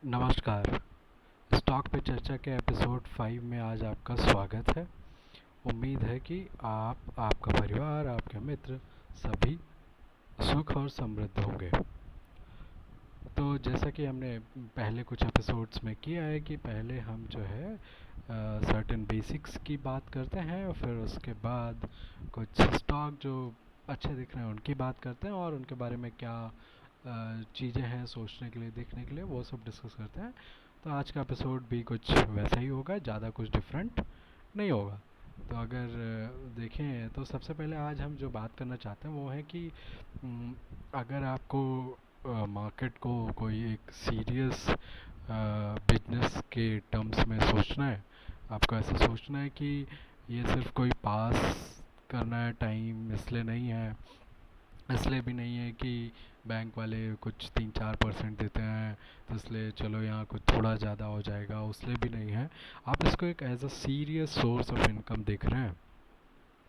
नमस्कार। स्टॉक पे चर्चा के एपिसोड 5 में आज आपका स्वागत है। उम्मीद है कि आप, आपका परिवार, आपके मित्र सभी सुख और समृद्ध होंगे। तो जैसा कि हमने पहले कुछ एपिसोड्स में किया है कि पहले हम जो है सर्टेन बेसिक्स की बात करते हैं और फिर उसके बाद कुछ स्टॉक जो अच्छे दिख रहे हैं उनकी बात करते हैं और उनके बारे में क्या चीज़ें हैं सोचने के लिए, देखने के लिए, वो सब डिस्कस करते हैं। तो आज का एपिसोड भी कुछ वैसा ही होगा, ज़्यादा कुछ डिफरेंट नहीं होगा। तो अगर देखें तो सबसे पहले आज हम जो बात करना चाहते हैं वो है कि अगर आपको मार्केट को कोई एक सीरियस बिजनेस के टर्म्स में सोचना है, आपको ऐसा सोचना है कि ये सिर्फ कोई पास करना है टाइम, इसलिए नहीं है, इसलिए भी नहीं है कि बैंक वाले कुछ 3-4% देते हैं तो इसलिए चलो यहाँ कुछ थोड़ा ज़्यादा हो जाएगा, उसलिए भी नहीं है। आप इसको एक as a serious source of income देख रहे हैं।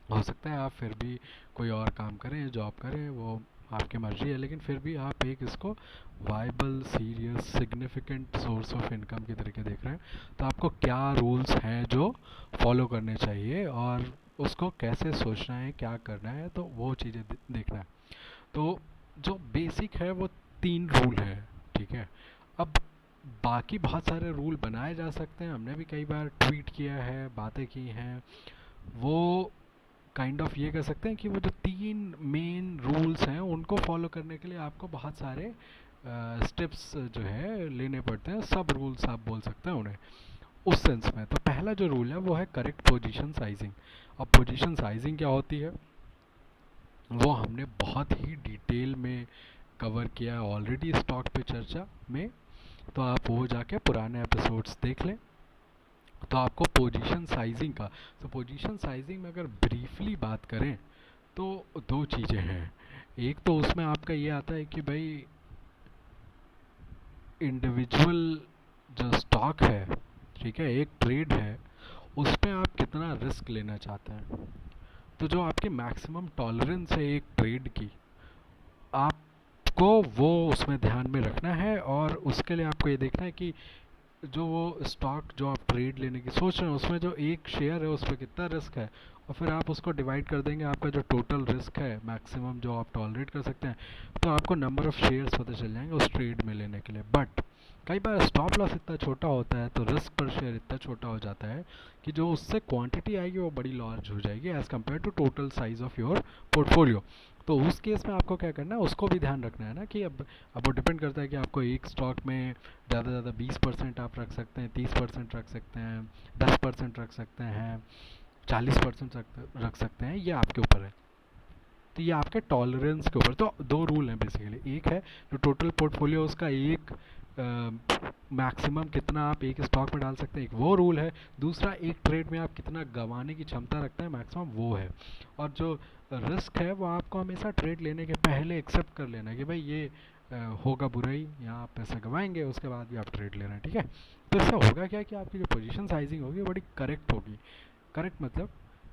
हो सकता है आप फिर भी कोई और काम करें, जॉब करें, वो आपकी मर्ज़ी है, लेकिन फिर भी आप एक इसको viable, serious, significant source of income के तरीके देख रहे हैं। तो आपको क्या रूल्स हैं जो फॉलो करने चाहिए और उसको कैसे सोचना है, क्या करना है, तो वो चीज़ें देखना है। तो जो बेसिक है वो 3 रूल है, ठीक है। अब बाकी बहुत सारे रूल बनाए जा सकते हैं, हमने भी कई बार ट्वीट किया है, बातें की हैं। वो काइंड ऑफ ये कह सकते हैं कि वो जो 3 मेन रूल्स हैं उनको फॉलो करने के लिए आपको बहुत सारे स्टेप्स जो है लेने पड़ते हैं। सब रूल्स आप बोल सकते हैं उन्हें उस सेंस में। तो पहला जो रूल है वो है करेक्ट पोजीशन साइजिंग। अब पोजीशन साइजिंग क्या होती है वो हमने बहुत ही डिटेल में कवर किया है ऑलरेडी स्टॉक पे चर्चा में। तो आप वो जाके पुराने एपिसोड्स देख लें। तो आपको पोजीशन साइजिंग का, तो पोजीशन साइजिंग में अगर ब्रीफली बात करें तो दो चीज़ें हैं। एक तो उसमें आपका ये आता है कि भाई इंडिविजुअल जो स्टॉक है, ठीक है, एक ट्रेड है, उस पर आप कितना रिस्क लेना चाहते हैं। तो जो आपकी मैक्सिमम टॉलरेंस है एक ट्रेड की, आपको वो उसमें ध्यान में रखना है। और उसके लिए आपको ये देखना है कि जो वो स्टॉक जो आप ट्रेड लेने की सोच रहे हैं उसमें जो एक शेयर है उस पर कितना रिस्क है, और फिर आप उसको डिवाइड कर देंगे आपका जो टोटल रिस्क है मैक्सिमम जो आप टॉलरेट कर सकते हैं। तो आपको नंबर ऑफ़ शेयर्स पता चल जाएंगे उस ट्रेड में लेने के लिए। बट कई बार स्टॉप लॉस इतना छोटा होता है, तो रिस्क पर शेयर इतना छोटा हो जाता है कि जो उससे क्वांटिटी आएगी वो बड़ी लार्ज हो जाएगी as compare to total size of your portfolio. तो उस केस में आपको क्या करना है, उसको भी ध्यान रखना है ना कि अब वो डिपेंड करता है कि आपको एक स्टॉक में ज़्यादा से ज़्यादा 20% आप रख सकते हैं, 30% रख सकते हैं, 10% रख सकते हैं, 40% रख सकते हैं, ये आपके ऊपर है। तो ये आपके टॉलरेंस के ऊपर। तो दो रूल हैं बेसिकली। एक है जो टोटल पोर्टफोलियो उसका एक मैक्सिमम कितना आप एक स्टॉक में डाल सकते हैं, एक वो रूल है। दूसरा एक ट्रेड में आप कितना गंवाने की क्षमता रखते हैं मैक्सिमम, वो है। और जो रिस्क है वो आपको हमेशा ट्रेड लेने के पहले एक्सेप्ट कर लेना है कि भाई ये होगा बुरा ही, यहाँ आप पैसे गंवाएंगे, उसके बाद भी आप ट्रेड ले रहे हैं, ठीक है। तो इससे होगा क्या कि आपकी जो पोजीशन साइजिंग होगी वो बड़ी करेक्ट होगी। करेक्ट मतलब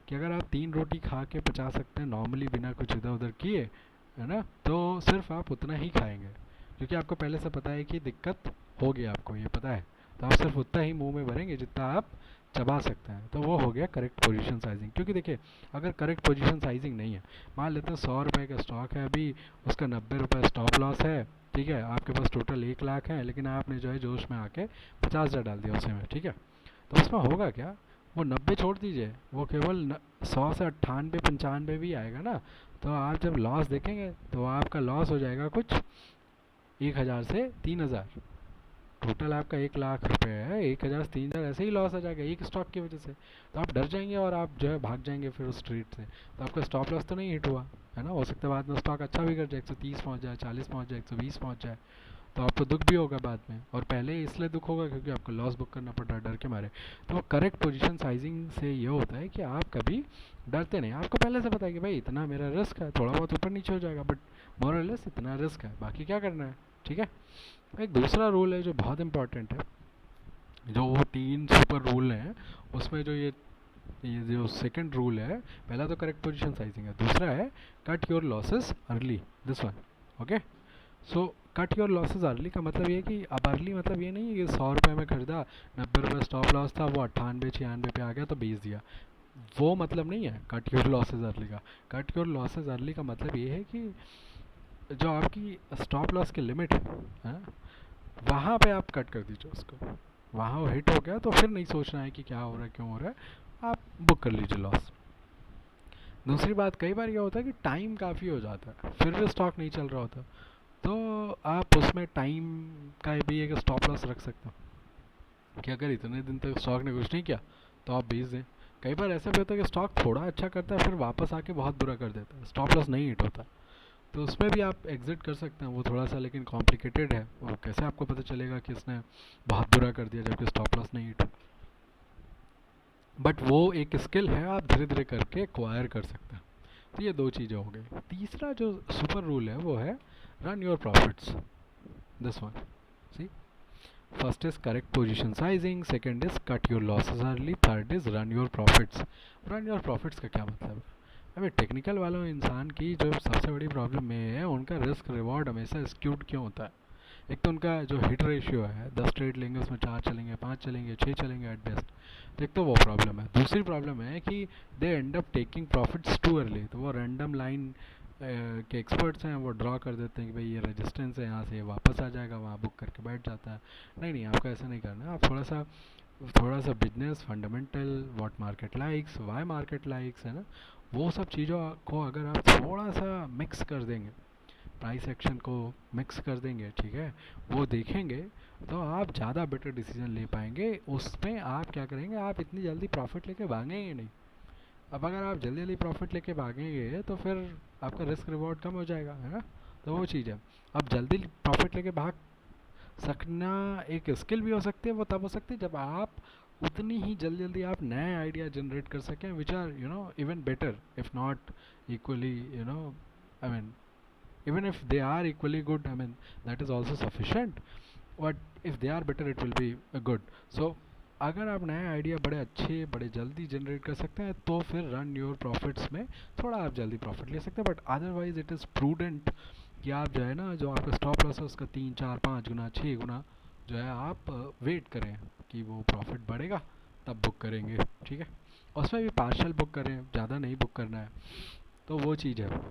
कि अगर आप 3 रोटी खा के पचा सकते हैं नॉर्मली बिना कुछ इधर उधर किए, है ना, तो सिर्फ आप उतना ही खाएंगे, क्योंकि आपको पहले से पता है कि दिक्कत होगी, आपको ये पता है। तो आप सिर्फ उतना ही मुंह में भरेंगे जितना आप चबा सकते हैं। तो वो हो गया करेक्ट पोजीशन साइजिंग। क्योंकि देखिए अगर करेक्ट पोजीशन साइजिंग नहीं है, मान लेते हैं 100 रुपये का स्टॉक है अभी, उसका 90 रुपये स्टॉप लॉस है, ठीक है, आपके पास टोटल 1 लाख है, लेकिन आपने जो है जोश में आके 50,000 डाल दिया उसी में, ठीक है। तो उसमें होगा क्या, वो 90 छोड़ दीजिए, वो केवल 100 से 98-95 भी आएगा ना। तो आप जब लॉस देखेंगे तो आपका लॉस हो जाएगा कुछ 1,000 से 3,000। टोटल आपका 1 लाख रुपए है, 1,000 से 3,000 ऐसे ही लॉस आ जाएगा एक स्टॉक की वजह से। तो आप डर जाएंगे और आप जो है भाग जाएंगे फिर उस ट्रेड से। तो आपका स्टॉप लॉस तो नहीं हिट हुआ, है ना। हो सकता है बाद में स्टॉक अच्छा भी कर जाए, 130 पहुंच जाए, 40 पहुंच जाए, 120 पहुंच जाए, तो आपको दुख भी होगा बाद में। और पहले इसलिए दुख होगा क्योंकि आपको लॉस बुक करना पड़ रहा है डर के मारे। तो करेक्ट पोजीशन साइजिंग से ये होता है कि आप कभी डरते नहीं, आपको पहले से पता है कि भाई इतना मेरा रिस्क है, थोड़ा बहुत ऊपर नीचे हो जाएगा बट मोर और लेस इतना रिस्क है, बाकी क्या करना है, ठीक है। एक दूसरा रूल है जो बहुत इंपॉर्टेंट है, जो वो 3 सुपर रूल हैं उसमें जो ये जो सेकंड रूल है, पहला तो करेक्ट पोजीशन साइजिंग है, दूसरा है cut your losses early, this one, okay. So cut your losses early का मतलब ये है कि अब अर्ली मतलब ये नहीं है कि 100 रुपये में खरीदा, 90 रुपये स्टॉप लॉस था, वो 98 96 पे आ गया तो बेच दिया। वो मतलब नहीं है कट योर लॉसेस अर्ली का। कट योर लॉसेस अर्ली का मतलब ये है कि जो आपकी स्टॉप लॉस की लिमिट है, वहाँ पे आप कट कर दीजिए उसको। वहाँ वो हिट हो गया तो फिर नहीं सोचना है कि क्या हो रहा है क्यों हो रहा है, आप बुक कर लीजिए लॉस। दूसरी बात, कई बार ये होता है कि टाइम काफ़ी हो जाता है फिर भी स्टॉक नहीं चल रहा होता, तो आप उसमें टाइम का भी एक स्टॉप लॉस रख सकते हो कि अगर इतने दिन तक स्टॉक ने कुछ नहीं किया तो आप बेच दें। कई बार ऐसा भी होता है कि स्टॉक थोड़ा अच्छा करता है फिर वापस आके बहुत बुरा कर देता है, स्टॉप लॉस नहीं हिट होता, तो उसमें भी आप एग्जिट कर सकते हैं। वो थोड़ा सा लेकिन कॉम्प्लिकेटेड है, और कैसे आपको पता चलेगा कि इसने बहुत बुरा कर दिया जबकि स्टॉप लॉस नहीं हिट। बट वो एक स्किल है, आप धीरे धीरे करके एक्वायर कर सकते हैं। तो ये दो चीज़ें हो गई। तीसरा जो सुपर रूल है वो है run your profits. This one, see, first is correct position sizing, second is cut your losses early, third is run your profits. Run your profits का क्या मतलब है? अभी टेक्निकल वालों इंसान की जो सबसे बड़ी प्रॉब्लम ये है, उनका रिस्क रिवॉर्ड हमेशा स्क्यूड क्यों होता है? एक तो उनका जो हिट रेशियो है, 10 ट्रेड लेंगे उसमें 4 चलेंगे, 5 चलेंगे, 6 चलेंगे एट बेस्ट, तो एक तो वो प्रॉब्लम है। दूसरी प्रॉब्लम है कि they end up taking profits too early, तो वो रैंडम लाइन के एक्सपर्ट्स हैं, वो ड्रॉ कर देते हैं कि भाई ये रेजिस्टेंस है, यहाँ से वापस आ जाएगा, वहाँ बुक करके बैठ जाता है। नहीं नहीं, आपको ऐसा नहीं करना है। आप थोड़ा सा business fundamental, what market likes, why market likes, है ना, वो सब चीज़ों को अगर आप थोड़ा सा मिक्स कर देंगे, प्राइस एक्शन को मिक्स कर देंगे, ठीक है, वो देखेंगे, तो आप ज़्यादा बेटर डिसीजन ले पाएंगे। उसमें आप क्या करेंगे, आप इतनी जल्दी प्रॉफिट लेके भागेंगे नहीं। अब अगर आप जल्दी जल्दी प्रॉफिट लेके भागेंगे तो फिर आपका रिस्क रिवॉर्ड कम हो जाएगा, है ना। तो वो चीज़ है, अब जल्दी प्रॉफिट लेके भाग सकना एक स्किल भी हो सकती है। वो तब हो सकती है जब आप उतनी ही जल्दी जल्दी आप नए आइडिया जनरेट कर सकें which are even better if not equally, I mean even if they are equally good, I mean that is also sufficient, but if they are better it will be good. So अगर आप नए idea बड़े अच्छे बड़े जल्दी generate कर सकते हैं तो फिर रन योर प्रॉफिट्स में थोड़ा आप जल्दी प्रॉफिट ले सकते हैं, but otherwise it is prudent कि आप जो है ना, जो आपका स्टॉप लॉस है उसका 3 4 5 गुना 6 गुना जो है आप वेट करें कि वो प्रॉफिट बढ़ेगा तब बुक करेंगे, ठीक है। उसमें भी पार्शल बुक करें, ज़्यादा नहीं बुक करना है, तो वो चीज़ है।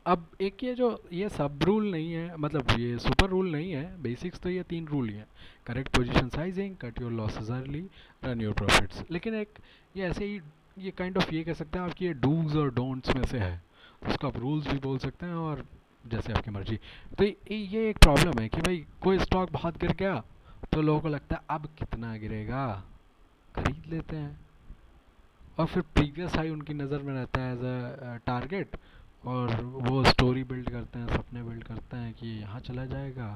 अब एक ये सब रूल नहीं है, मतलब ये सुपर रूल नहीं है, बेसिक्स तो ये 3 रूल ही हैं: correct position sizing, cut your losses early, run your profits. लेकिन एक ये ऐसे ही, ये काइंड ऑफ ये कह सकते हैं आपकी ये डूज और डोंट्स में से है, तो उसको आप रूल्स भी बोल सकते हैं और जैसे आपकी मर्जी। तो ये एक प्रॉब्लम है कि भाई कोई स्टॉक बहुत गिर गया तो लोगों को लगता है अब कितना गिरेगा, खरीद लेते हैं, और फिर प्रीवियस हाई उनकी नज़र में रहता है एज अ टारगेट, और वो स्टोरी बिल्ड करते हैं, सपने बिल्ड करते हैं कि यहाँ चला जाएगा,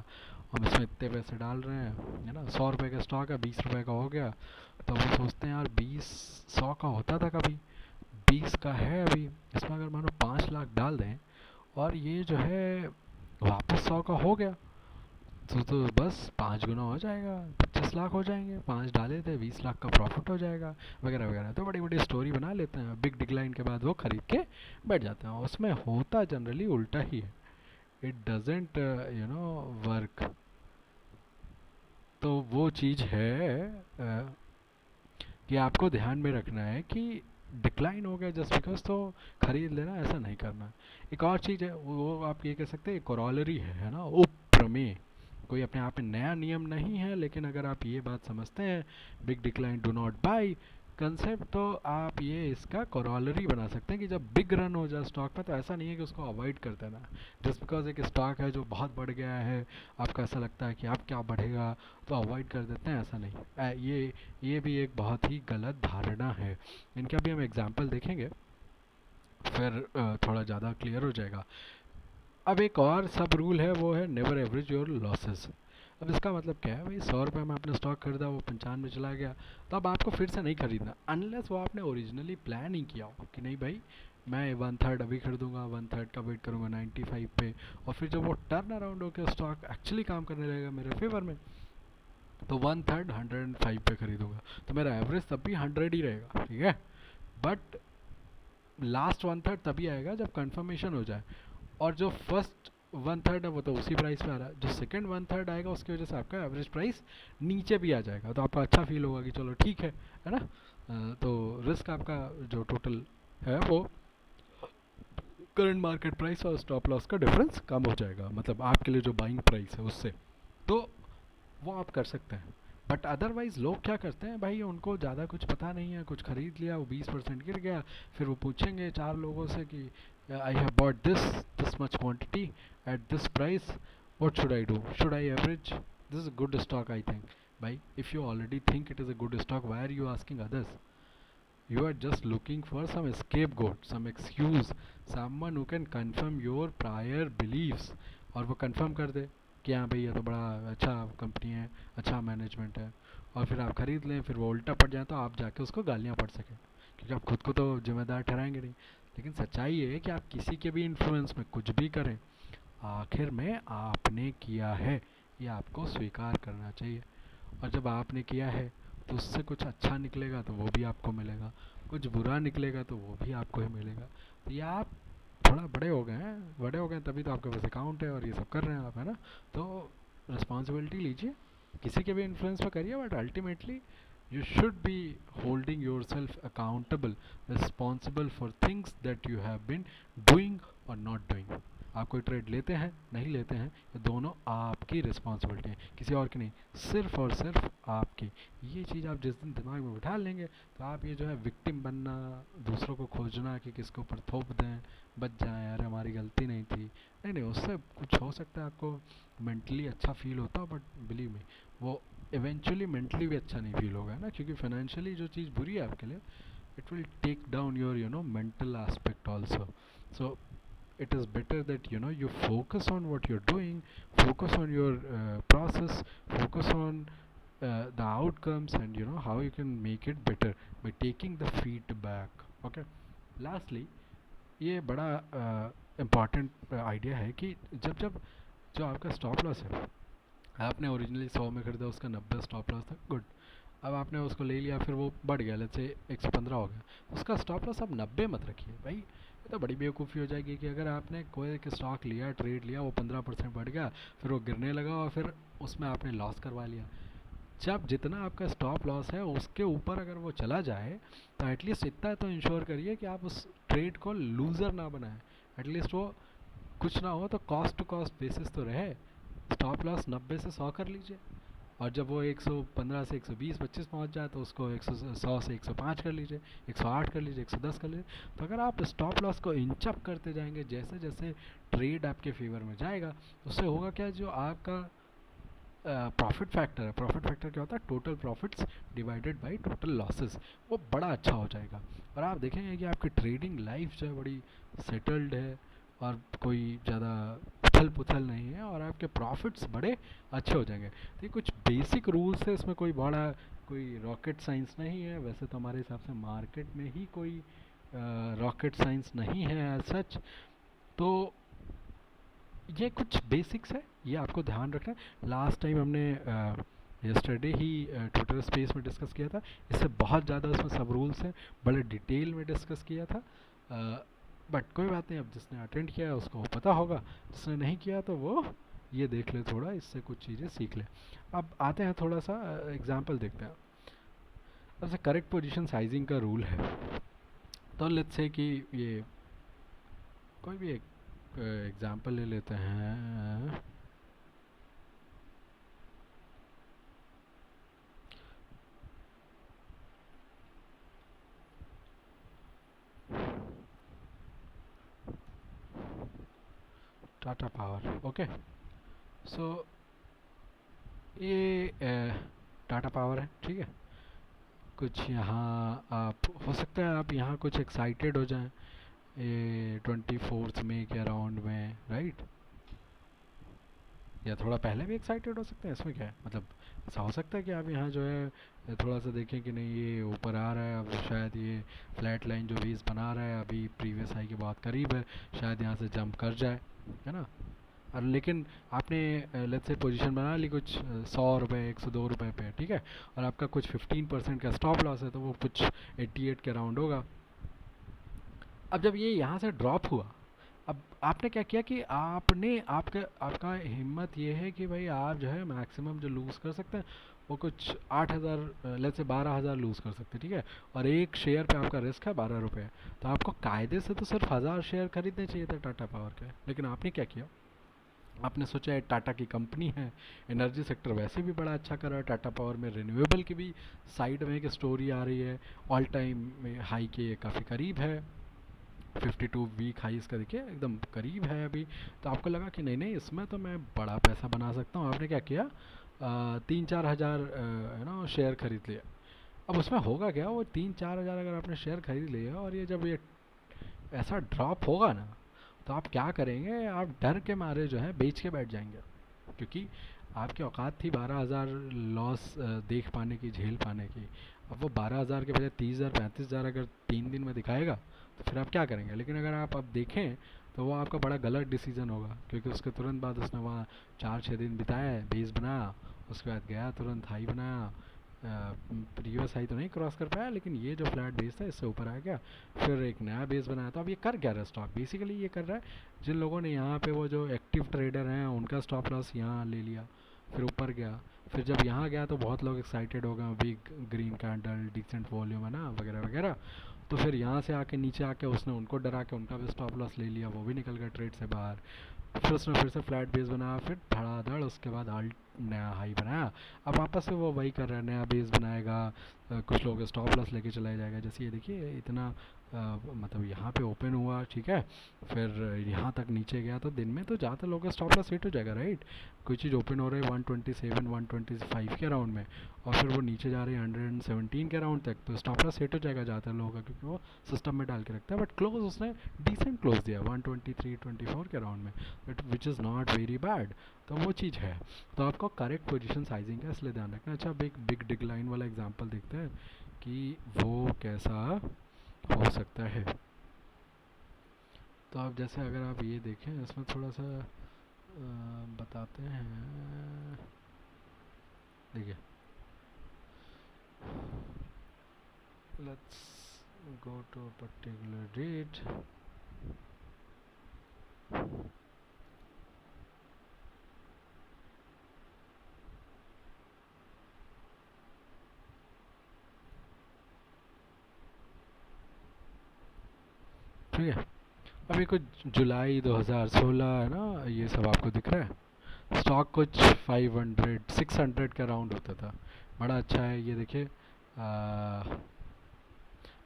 हम इसमें इतने पैसे डाल रहे हैं, है ना। 100 रुपये का स्टॉक है, 20 रुपये का हो गया, तो वो सोचते हैं यार 100 का होता था कभी, 20 का है अभी, इसमें अगर मानो 5 लाख डाल दें और ये जो है वापस 100 का हो गया, तो बस 5 गुना हो जाएगा, 25 लाख हो जाएंगे, 5 डाले थे 20 लाख का प्रॉफिट हो जाएगा, वगैरह वगैरह। तो बड़ी बड़ी स्टोरी बना लेते हैं, बिग डिक्लाइन के बाद वो खरीद के बैठ जाते हैं। उसमें होता जनरली उल्टा ही है, इट डजेंट वर्क। तो वो चीज़ है कि आपको ध्यान में रखना है कि डिक्लाइन हो गया जस्ट बिकॉज तो खरीद लेना, ऐसा नहीं करना। एक और चीज़ है, वो आप ये कह सकते हैं कॉरॉलरी है ना, उपप्रमेय। कोई अपने आप में नया नियम नहीं है, लेकिन अगर आप ये बात समझते हैं, big decline do not by concept, तो आप ये इसका कॉरॉलरी बना सकते हैं कि जब बिग रन हो जाए स्टॉक पे, तो ऐसा नहीं है कि उसको अवॉइड कर देना। जस्ट बिकॉज एक स्टॉक है जो बहुत बढ़ गया है, आपको ऐसा लगता है कि आप क्या बढ़ेगा तो अवॉइड कर देते हैं, ऐसा नहीं। ये भी एक बहुत ही गलत धारणा है। इनका भी हम एग्जाम्पल देखेंगे, फिर थोड़ा ज़्यादा क्लियर हो जाएगा। अब एक और सब रूल है, वो है नेवर एवरेज योर लॉसेस। अब इसका मतलब क्या है, भाई 100 रुपये में आपने स्टॉक खरीदा, वो 95 चला गया, तो अब आपको फिर से नहीं खरीदना अनलेस वो आपने ओरिजिनली प्लान ही किया हो कि नहीं भाई मैं 1/3 अभी खरीदूंगा, 1/3 का वेट करूंगा 95 पे, और फिर जब वो टर्न अराउंड होकर स्टॉक एक्चुअली काम करने लगेगा मेरे फेवर में, तो 1/3 105 पे खरीदूंगा, तो मेरा एवरेज तब भी 100 ही रहेगा, ठीक है। बट लास्ट 1/3 तभी आएगा जब कंफर्मेशन हो जाए, और जो फर्स्ट वन थर्ड है वो तो उसी प्राइस पे आ रहा है, जो सेकंड वन थर्ड आएगा उसकी वजह से आपका एवरेज प्राइस नीचे भी आ जाएगा, तो आपको अच्छा फील होगा कि चलो ठीक है ना। तो रिस्क आपका जो टोटल है वो करंट मार्केट प्राइस और स्टॉप लॉस का डिफरेंस कम हो जाएगा, मतलब आपके लिए जो बाइंग प्राइस है उससे, तो वो आप कर सकते हैं। बट अदरवाइज लोग क्या करते हैं भाई, उनको ज़्यादा कुछ पता नहीं है, कुछ खरीद लिया वो 20% गिर गया, फिर वो पूछेंगे चार लोगों से कि I have bought this much quantity at this price, what should I do, should I average, this is a good stock I think. भाई if you already think it is a good stock, why are you asking others? You are just looking for some scapegoat, some excuse, someone who can confirm your prior beliefs, और वो confirm कर दे कि हाँ भाई ये तो बड़ा अच्छा कंपनी है, अच्छा मैनेजमेंट है, और फिर आप ख़रीद लें, फिर वो उल्टा पड़ जाए तो आप जाके उसको गालियाँ पड़ सकें, क्योंकि आप खुद को तो जिम्मेदार ठहराएंगे नहीं। लेकिन सच्चाई ये है कि आप किसी के भी इन्फ्लुएंस में कुछ भी करें, आखिर में आपने किया है, ये आपको स्वीकार करना चाहिए। और जब आपने किया है तो उससे कुछ अच्छा निकलेगा तो वो भी आपको मिलेगा, कुछ बुरा निकलेगा तो वो भी आपको ही मिलेगा। तो ये आप थोड़ा बड़े हो गए तभी तो आपके पास अकाउंट है और ये सब कर रहे हैं आप, है ना। तो रिस्पॉन्सिबिलिटी लीजिए, किसी के भी इन्फ्लुएंस में करिए, but ultimately you should be holding yourself accountable, responsible for things that you have been doing or not doing। आप कोई ट्रेड लेते हैं नहीं लेते हैं, ये दोनों आपकी रिस्पॉन्सिबिलिटी है, किसी और की नहीं, सिर्फ और सिर्फ आपकी। ये चीज़ आप जिस दिन दिमाग में बिठा लेंगे तो आप ये जो है विक्टिम बनना, दूसरों को खोजना कि किसके ऊपर थोप दें, बच जाएं, यार हमारी गलती नहीं थी, नहीं नहीं, उससे कुछ हो सकता है आपको मेंटली अच्छा फील होता, बट बिलीव मी वो इवेंचुअली मेंटली भी अच्छा नहीं फील होगा, है ना, क्योंकि फाइनेंशियली जो चीज़ बुरी है आपके लिए, it will take down your mental aspect also. So it is better that you focus on what you're doing, focus on your process, focus on the outcomes, and how you can make it better by taking the feedback, okay। lastly, ये बड़ा important idea है कि जब जब जो आपका stop loss है, आपने ओरिजिनली 100 में खरीदा, उसका 90 स्टॉप लॉस था, गुड। अब आपने उसको ले लिया, फिर वो बढ़ गया, लेट्स से 115 हो गया, उसका स्टॉप लॉस आप 90 मत रखिए भाई। ये तो बड़ी बेवकूफ़ी हो जाएगी कि अगर आपने कोई एक स्टॉक लिया, ट्रेड लिया, वो 15% बढ़ गया, फिर वो गिरने लगा और फिर उसमें आपने लॉस करवा लिया। जब जितना आपका स्टॉप लॉस है उसके ऊपर अगर वो चला जाए, तो एटलीस्ट इतना तो इंश्योर करिए कि आप उस ट्रेड को लूज़र ना बनाएं, एटलीस्ट वो कुछ ना हो तो कॉस्ट टू कॉस्ट बेसिस तो रहे। स्टॉप लॉस 90 से 100 कर लीजिए, और जब वो 115 से 120 25 पहुंच जाए तो उसको 100 से 105 कर लीजिए, 108 कर लीजिए, 110 कर लीजिए। तो अगर आप स्टॉप लॉस को इंचअप करते जाएंगे जैसे जैसे ट्रेड आपके फेवर में जाएगा, उससे होगा क्या, जो आपका प्रॉफिट फैक्टर है, प्रॉफिट फैक्टर क्या होता है, total profits divided by total losses, वो बड़ा अच्छा हो जाएगा। और आप देखेंगे कि आपकी ट्रेडिंग लाइफ जो है बड़ी सेटल्ड है, और कोई ज़्यादा उथल पुथल नहीं है, और आपके प्रॉफिट्स बड़े अच्छे हो जाएंगे। तो ये कुछ बेसिक रूल्स है, इसमें कोई बड़ा कोई रॉकेट साइंस नहीं है, वैसे तो हमारे हिसाब से मार्केट में ही कोई रॉकेट साइंस नहीं है एज सच। तो ये कुछ बेसिक्स है, ये आपको ध्यान रखना है। लास्ट टाइम हमने यस्टरडे ही ट्विटर स्पेस में डिस्कस किया था, इससे बहुत ज़्यादा उसमें सब रूल्स हैं, बड़े डिटेल में डिस्कस किया था। बट कोई बात नहीं, अब जिसने अटेंड किया है उसको पता होगा, जिसने नहीं किया तो वो ये देख ले थोड़ा, इससे कुछ चीज़ें सीख ले। अब आते हैं थोड़ा सा एग्जांपल देखते हैं। अब करेक्ट पोजीशन साइजिंग का रूल है, तो लेट्स से कि ये कोई भी एक एग्जांपल ले लेते हैं। Tata power, okay. सो ये टाटा पावर है, ठीक है। कुछ यहाँ आप हो सकता है आप यहाँ कुछ एक्साइटेड हो जाएं ये 24 मई के अराउंड में, राइट, या थोड़ा पहले भी एक्साइटेड हो सकते हैं, इसमें क्या है, मतलब ऐसा हो सकता है कि आप यहाँ जो है थोड़ा सा देखें कि नहीं ये ऊपर आ रहा है, अब शायद ये फ्लैट लाइन जो बेस बना रहा है अभी प्रीवियस हाई के बहुत करीब है, शायद यहाँ से जंप कर जाए, है ना। और लेकिन आपने लेट्स से पोजीशन बना ली कुछ 100 रुपये 102 रुपये पे, ठीक है, और आपका कुछ 15% का स्टॉप लॉस है, तो वो कुछ 88 के अराउंड होगा। अब जब ये यहाँ से ड्रॉप हुआ, अब आपने क्या किया कि आपने आपका हिम्मत ये है कि भाई आप जो है मैक्सिमम जो लूज़ कर सकते हैं वो कुछ 8,000, लेट्स से 12,000 लूज़ कर सकते हैं, ठीक है। और एक शेयर पे आपका रिस्क है 12 रुपये। तो आपको कायदे से तो सिर्फ 1,000 शेयर खरीदने चाहिए थे टाटा पावर के, लेकिन आपने क्या किया, आपने सोचा है टाटा की कंपनी है, एनर्जी सेक्टर वैसे भी बड़ा अच्छा कर रहा है, टाटा पावर में रिन्यूएबल की भी साइड में एक स्टोरी आ रही है, ऑल टाइम हाई के काफ़ी करीब है, 52 वीक हाई इसका देखिए एकदम करीब है अभी। तो आपको लगा कि नहीं नहीं इसमें तो मैं बड़ा पैसा बना सकता हूँ, आपने क्या किया, 3-4 हज़ार शेयर खरीद लिया। अब उसमें होगा क्या, वो 3-4 हज़ार अगर आपने शेयर खरीद लिया और ये जब ये ऐसा ड्रॉप होगा ना, तो आप क्या करेंगे, आप डर के मारे जो है बेच के बैठ जाएंगे, क्योंकि आपकी औकात थी 12,000 लॉस देख पाने की, झेल पाने की। अब वो 12,000 के बजाय 30,000 35,000 अगर 3 दिन में दिखाएगा तो फिर आप क्या करेंगे। लेकिन अगर आप अब देखें तो वो आपका बड़ा गलत डिसीजन होगा, क्योंकि उसके तुरंत बाद उसने वहाँ 4-6 दिन बिताया है, बेस बनाया, उसके बाद गया तुरंत हाई बनाया, प्रीवियस हाई तो नहीं क्रॉस कर पाया, लेकिन ये जो फ्लैट बेस था इससे ऊपर आ गया, फिर एक नया बेस बनाया। तो अब ये कर क्या रहा है स्टॉक, बेसिकली ये कर रहा है जिन लोगों ने यहाँ पे वो जो एक्टिव ट्रेडर हैं उनका स्टॉप लॉस यहाँ ले लिया, फिर ऊपर गया, फिर जब यहाँ गया तो बहुत लोग एक्साइटेड हो गए, big green candle, decent volume है ना, वगैरह वगैरह। तो फिर यहाँ से आके नीचे आके उसने उनको डरा के उनका भी स्टॉप लॉस ले लिया, वो भी निकल गया ट्रेड से बाहर। फिर उसने फिर से फ्लैट बेस बनाया, फिर धड़ाधड़ उसके बाद आल्ट नया हाई बनाया। अब वापस से वो वही कर रहा है, नया बेस बनाएगा, कुछ लोग स्टॉप लॉस लेके चला जाएगा। जैसे ये देखिए इतना मतलब यहाँ पे ओपन हुआ, ठीक है, फिर यहाँ तक नीचे गया, तो दिन में तो ज़्यादातर लोगों का स्टॉप लॉस हिट हो जाएगा, राइट। कोई चीज़ ओपन हो रही है 127 125 के अराउंड में, और फिर वो नीचे जा रही है 117 के अराउंड तक, तो स्टॉप लॉस हिट हो जाएगा ज़्यादातर लोगों का, क्योंकि वो सिस्टम में डाल के रखता है। बट क्लोज उसने डिसेंट क्लोज दिया 123-124 के अराउंड में, but which is not very bad. तो वो चीज़ है। तो आपको करेक्ट पोजीशन साइजिंग का इसलिए ध्यान रखना। अच्छा, अब एक बिग डिक्लाइन वाला एग्जांपल देखते हैं कि वो कैसा हो सकता है। तो आप जैसे अगर आप ये देखें, इसमें थोड़ा सा बताते हैं, देखिए let's go to a particular date. ठीक है, अभी कुछ जुलाई 2016 है ना, ये सब आपको दिख रहा है। स्टॉक कुछ 500-600 का राउंड होता था, बड़ा अच्छा है। ये देखिए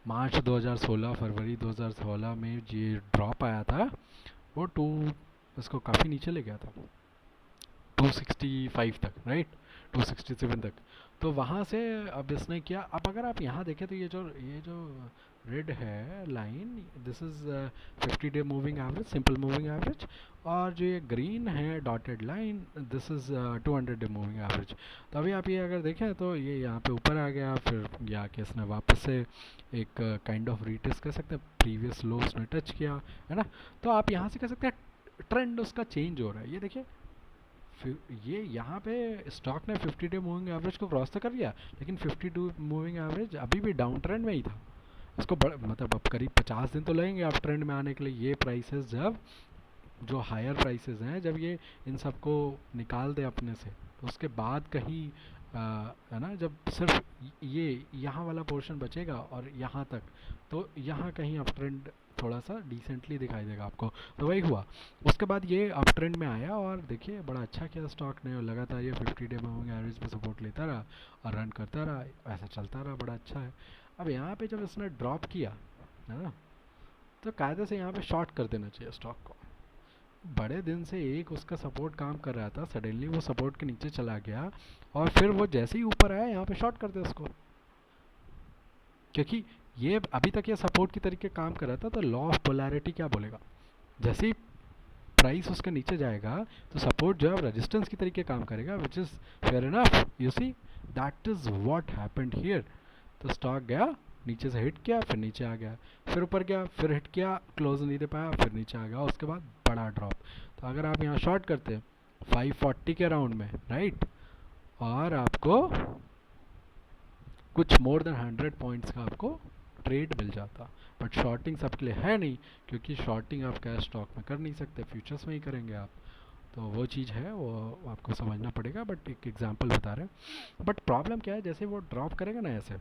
मार्च 2016 फरवरी 2016 में ये ड्रॉप आया था, वो इसको काफ़ी नीचे ले गया था, 265 तक, राइट, 267 तक। तो वहाँ से अब इसने किया, अब अगर आप यहाँ देखें तो ये जो रेड है line, this is 50 day moving average, simple moving average, और जो ये ग्रीन है dotted line, this is 200 day moving average. तो अभी आप ये अगर देखें तो ये यहाँ पे ऊपर आ गया, फिर ये आके इसने वापस से एक काइंड ऑफ रीटेस्ट कर सकते हैं, प्रीवियस लो उसने टच किया, है ना। तो आप यहाँ से कह सकते हैं ट्रेंड उसका चेंज हो रहा है। ये देखिए फिर ये यहाँ पे स्टॉक ने 50 डे मूविंग एवरेज को क्रॉस तो कर लिया, लेकिन 52 मूविंग एवरेज अभी भी डाउन ट्रेंड में ही था। इसको मतलब अब करीब 50 दिन तो लगेंगे अप ट्रेंड में आने के लिए। ये प्राइसेस जब जो हायर प्राइसेस हैं जब ये इन सबको निकाल दे अपने से, तो उसके बाद कहीं है ना, जब सिर्फ ये यहाँ वाला पोर्शन बचेगा और यहाँ तक, तो यहाँ कहीं अप ट्रेंड थोड़ा सा डिसेंटली दिखाई देगा आपको। तो वही हुआ, उसके बाद ये अप ट्रेंड में आया और देखिए बड़ा अच्छा किया स्टॉक ने, लगातार ये 50 डे मूविंग एवरेज पे सपोर्ट लेता रहा और रन करता रहा, ऐसा चलता रहा, बड़ा अच्छा है। अब यहाँ पे जब इसने ड्रॉप किया है ना, तो कायदे से यहाँ पे शॉर्ट कर देना चाहिए स्टॉक को। बड़े दिन से एक उसका सपोर्ट काम कर रहा था, सडनली वो सपोर्ट के नीचे चला गया और फिर वो जैसे ही ऊपर आया यहाँ पे शॉर्ट कर दे उसको, क्योंकि ये अभी तक ये सपोर्ट की तरीके काम कर रहा था। तो लॉ ऑफ पोलैरिटी क्या बोलेगा, जैसे ही प्राइस उसके नीचे जाएगा तो सपोर्ट जो है रेजिस्टेंस की तरीके काम करेगा, which is fair enough. You see that is what happened here. तो स्टॉक गया नीचे से हिट किया, फिर नीचे आ गया, फिर ऊपर गया, फिर हिट किया, क्लोज नहीं दे पाया, फिर नीचे आ गया, उसके बाद बड़ा ड्रॉप। तो अगर आप यहाँ शॉर्ट करते हैं 540 के राउंड में, राइट, और आपको कुछ मोर देन 100 पॉइंट्स का आपको ट्रेड मिल जाता, बट शॉर्टिंग सबके लिए है नहीं, क्योंकि शॉर्टिंग आप कैश स्टॉक में कर नहीं सकते, फ्यूचर्स में ही करेंगे आप। तो वो चीज़ है, वो आपको समझना पड़ेगा, बट एक एग्जांपल बता रहे हैं। बट प्रॉब्लम क्या है, जैसे वो ड्रॉप करेगा ना ऐसे,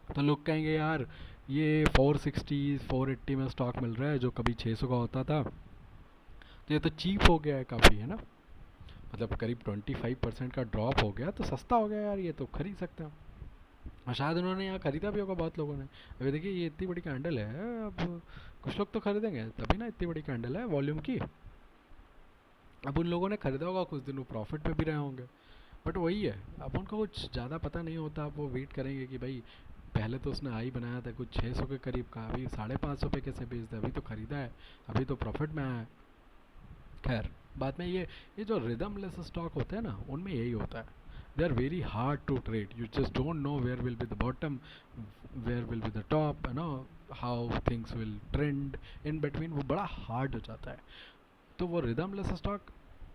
तो लोग कहेंगे यार ये 460 480 में स्टॉक मिल रहा है जो कभी 600 का होता था, तो ये तो चीप हो गया है काफ़ी, है ना। मतलब करीब 25% का ड्रॉप हो गया, तो सस्ता हो गया यार, ये तो खरीद सकते हैं। और शायद उन्होंने यहाँ खरीदा भी होगा बहुत लोगों ने। अभी देखिए ये इतनी बड़ी कैंडल है, अब कुछ लोग तो खरीदेंगे तभी ना, इतनी बड़ी कैंडल है वॉल्यूम की। अब उन लोगों ने खरीदा होगा, कुछ दिन वो प्रॉफिट पे भी रहे होंगे। बट वही है, अब उनको कुछ ज़्यादा पता नहीं होता, अब वो वेट करेंगे कि भाई पहले तो उसने आई बनाया था कुछ 600 के करीब का, अभी 550 पे कैसे बेच दे, अभी तो ख़रीदा है, अभी तो प्रॉफिट में आया है। खैर, बाद में ये जो रिदम लेस स्टॉक होते हैं ना, उनमें यही होता है, they are very hard to trade, you just don't know where will be the bottom, where will be the top, you know, how things will trend in between, वो बड़ा hard हो जाता है। तो वो रिदम लेस स्टॉक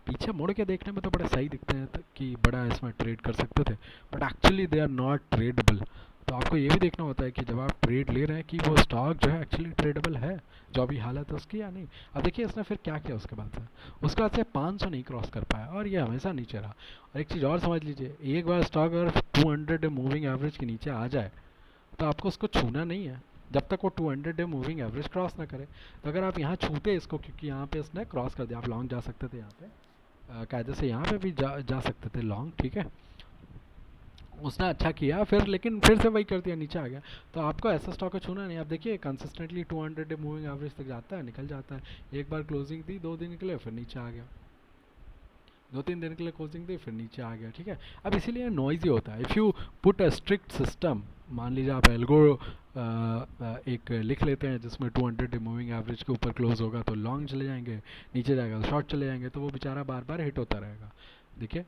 पीछे मुड़ के देखने में तो बड़े सही दिखते हैं, कि बड़ा इसमें ट्रेड कर सकते थे, but actually they are not tradable. तो आपको ये भी देखना होता है कि जब आप ट्रेड ले रहे हैं कि वो स्टॉक जो है एक्चुअली ट्रेडेबल है, जो अभी हालत है उसकी, या नहीं। अब देखिए इसने फिर क्या किया उसके बाद से, उसके बाद से 500 नहीं क्रॉस कर पाया, और ये हमेशा नीचे रहा। और एक चीज़ और समझ लीजिए, एक बार स्टॉक अगर 200 मूविंग एवरेज के नीचे आ जाए, तो आपको उसको छूना नहीं है जब तक वो 200 डे मूविंग एवरेज क्रॉस ना करे। तो अगर आप यहाँ छूते इसको, क्योंकि यहाँ पे इसने क्रॉस कर दिया, आप लॉन्ग जा सकते थे यहाँ पे, कायदे से यहाँ पे भी जा सकते थे लॉन्ग, ठीक है। उसने अच्छा किया फिर, लेकिन फिर से वही कर दिया, नीचे आ गया। तो आपको ऐसा स्टॉक को छूना नहीं। आप देखिए कंसिस्टेंटली 200 डे मूविंग एवरेज तक जाता है, निकल जाता है। एक बार क्लोजिंग दी 2 दिन के लिए, फिर नीचे आ गया, 2-3 दिन के लिए कोचिंग दी, फिर नीचे आ गया, ठीक है। अब इसीलिए नॉइजी होता है। If you put a strict system, मान लीजिए आप एल्गो एक लिख लेते हैं जिसमें 200 मूविंग एवरेज के ऊपर क्लोज होगा तो लॉन्ग चले जाएंगे, नीचे जाएगा तो शॉर्ट चले जाएंगे, तो वो बेचारा बार बार हिट होता रहेगा। देखिए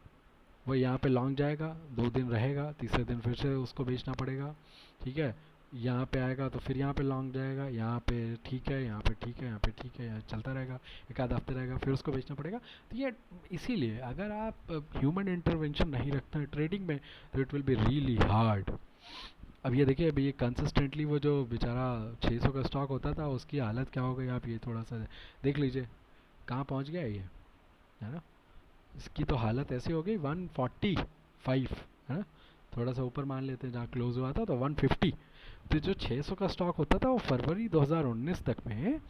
वो यहाँ पे लॉन्ग जाएगा, 2 दिन रहेगा, तीसरे दिन फिर से उसको बेचना पड़ेगा, ठीक है। यहाँ पे आएगा तो फिर यहाँ पे लॉन्ग जाएगा, यहाँ पे ठीक है, यहाँ पे ठीक है, यहाँ पे ठीक है, यहाँ चलता रहेगा, एक आध हफ्ते रहेगा, फिर उसको बेचना पड़ेगा। तो ये इसीलिए अगर आप ह्यूमन इंटरवेंशन नहीं रखते हैं ट्रेडिंग में, तो it will be really hard. अब ये देखिए, अभी ये कंसिस्टेंटली वो जो बेचारा 600 का स्टॉक होता था, उसकी हालत क्या हो गई, आप ये थोड़ा सा देख लीजिए कहाँ पहुँच गया ये, है ना। इसकी तो हालत ऐसी हो गई 145, है ना। थोड़ा सा ऊपर मान लेते हैं, जहाँ क्लोज हुआ था तो 150। तो जो 600 का स्टॉक होता था वो फरवरी 2019 तक में,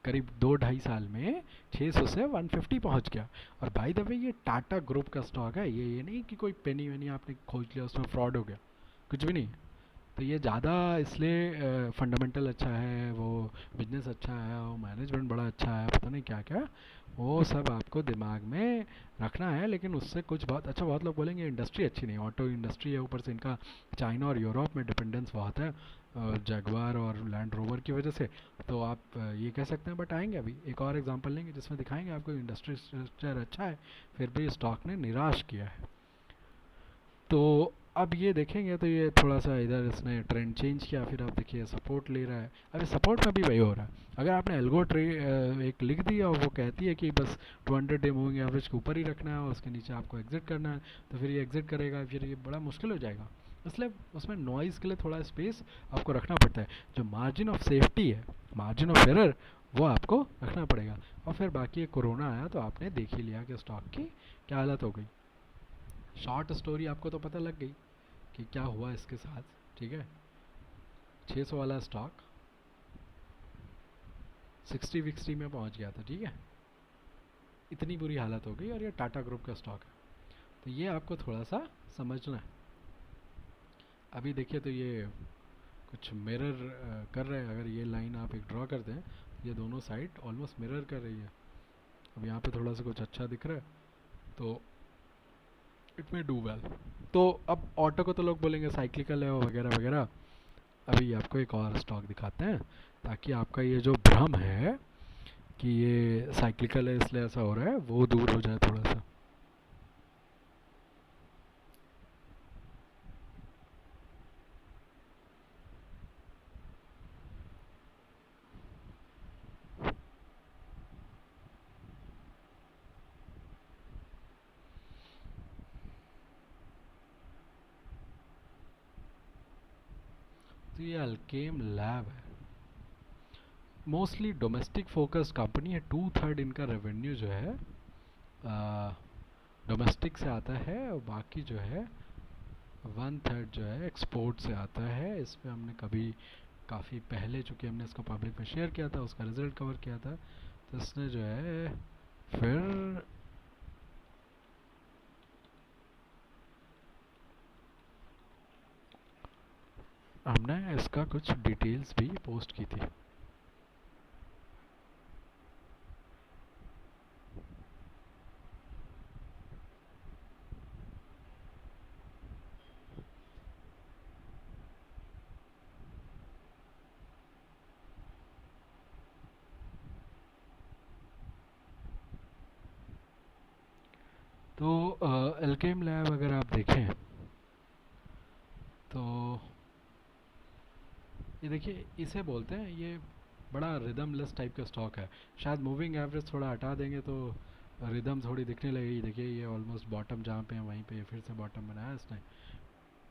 करीब 2-2.5 साल में 600 से 150 पहुंच गया। और बाय द वे ये टाटा ग्रुप का स्टॉक है, ये नहीं कि कोई पेनी वेनी आपने खोज लिया उसमें फ्रॉड हो गया, कुछ भी नहीं। तो ये ज़्यादा इसलिए फंडामेंटल अच्छा है, वो बिजनेस अच्छा है, वो मैनेजमेंट बड़ा अच्छा है, पता नहीं क्या क्या, वो सब आपको दिमाग में रखना है। लेकिन उससे कुछ बहुत अच्छा, बहुत लोग बोलेंगे इंडस्ट्री अच्छी नहीं, ऑटो इंडस्ट्री है, ऊपर से इनका चाइना और यूरोप में डिपेंडेंस बहुत है, जगवार और लैंड रोवर की वजह से। तो आप ये कह सकते हैं, बट आएंगे अभी एक और एग्जांपल लेंगे जिसमें दिखाएंगे आपको इंडस्ट्री स्ट्रक्चर अच्छा है, फिर भी स्टॉक ने निराश किया है। तो अब ये देखेंगे तो ये थोड़ा सा इधर इसने ट्रेंड चेंज किया, फिर आप देखिए सपोर्ट ले रहा है। अभी सपोर्ट में भी वही हो रहा है, अगर आपने एल्गो एक लिख दिया और वो कहती है कि बस 200 डे मूविंग एवरेज के ऊपर ही रखना है और उसके नीचे आपको एग्जिट करना है, तो फिर ये एग्जिट करेगा, फिर ये बड़ा मुश्किल हो जाएगा। इसलिए उसमें नॉइज़ के लिए थोड़ा स्पेस आपको रखना पड़ता है, जो मार्जिन ऑफ सेफ्टी है, मार्जिन ऑफ एरर, वो आपको रखना पड़ेगा। और फिर बाकी कोरोना आया तो आपने देख ही लिया कि स्टॉक की क्या हालत हो गई। शॉर्ट स्टोरी आपको तो पता लग गई कि क्या हुआ इसके साथ, ठीक है। 600 वाला स्टॉक 60-60 में पहुंच गया था, ठीक है। इतनी बुरी हालत हो गई, और ये टाटा ग्रुप का स्टॉक है। तो ये आपको थोड़ा सा समझना है। अभी देखिए तो ये कुछ मिरर कर रहे हैं, अगर ये लाइन आप एक ड्रॉ कर दें, ये दोनों साइड ऑलमोस्ट मिरर कर रही है। अब यहाँ पे थोड़ा सा कुछ अच्छा दिख रहा है, तो इट मे डू वेल। तो अब ऑटो को तो लोग बोलेंगे साइक्लिकल है वगैरह वगैरह। अभी आपको एक और स्टॉक दिखाते हैं, ताकि आपका ये जो भ्रम है कि ये साइक्लिकल है इसलिए ऐसा हो रहा है, वो दूर हो जाए थोड़ा सा। तो ये अल्केम लैब है, मोस्टली डोमेस्टिक फोकस्ड कंपनी है। 2/3 इनका रेवेन्यू जो है डोमेस्टिक से आता है, और बाकी जो है 1/3 जो है एक्सपोर्ट से आता है। इस पर हमने कभी काफ़ी पहले, चूँकि हमने इसको पब्लिक में शेयर किया था, उसका रिजल्ट कवर किया था, तो इसने जो है फिर हमने इसका कुछ डिटेल्स भी पोस्ट की थी। तो एल्केम लैब अगर आप देखें तो ये देखिए, इसे बोलते हैं, ये बड़ा रिदमलेस टाइप का स्टॉक है। शायद मूविंग एवरेज थोड़ा हटा देंगे तो रिदम थोड़ी दिखने लगेगी। देखिए ये ऑलमोस्ट बॉटम जहाँ पे है वहीं पे फिर से बॉटम बनाया इसने,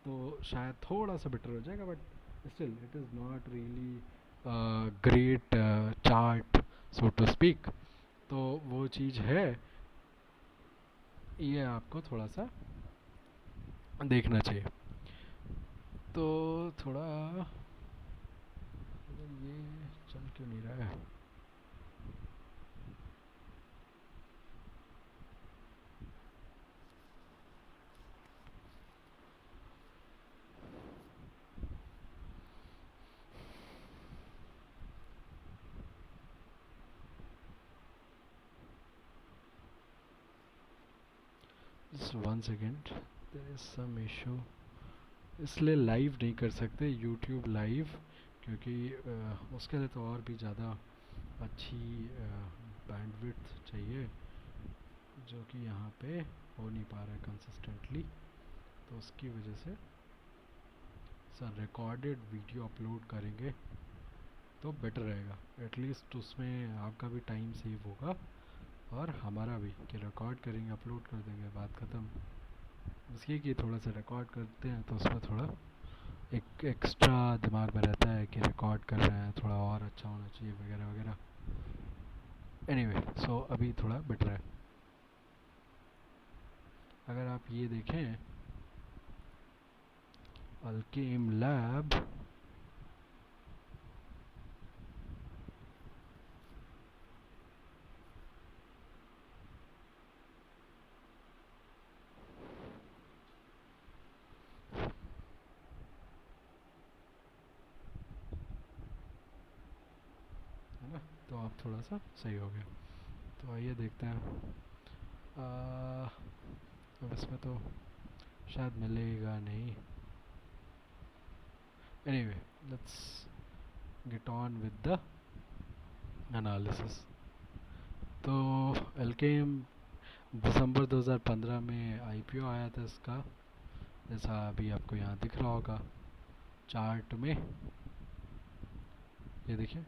तो शायद थोड़ा सा बेटर हो जाएगा, but still it is not really great chart so to speak. तो वो चीज़ है, ये आपको थोड़ा सा देखना चाहिए। तो थोड़ा ये चल क्यों नहीं रहा है? Just 1 second, there is some issue, इसलिए लाइव नहीं कर सकते यूट्यूब लाइव, क्योंकि उसके लिए तो और भी ज़्यादा अच्छी बैंडविड्थ चाहिए, जो कि यहाँ पे हो नहीं पा रहा है कंसिस्टेंटली। तो उसकी वजह से सर रिकॉर्डेड वीडियो अपलोड करेंगे तो बेटर रहेगा, एटलीस्ट उसमें आपका भी टाइम सेव होगा और हमारा भी, कि रिकॉर्ड करेंगे अपलोड कर देंगे, बात ख़त्म। इसलिए कि थोड़ा सा रिकॉर्ड करते हैं तो उसमें थोड़ा एक एक्स्ट्रा दिमाग में रहता है कि रिकॉर्ड कर रहे हैं, थोड़ा और अच्छा होना चाहिए वगैरह वगैरह। एनीवे सो अभी थोड़ा बेटर है। अगर आप ये देखें अल्केम लैब, है ना, तो आप थोड़ा सा सही हो गया। तो आइए देखते हैं, अब इसमें तो शायद मिलेगा नहीं। Anyway let's get on with the analysis. तो एल्केम दिसंबर 2015 में आईपीओ आया था इसका, जैसा अभी आपको यहाँ दिख रहा होगा चार्ट में। ये देखिए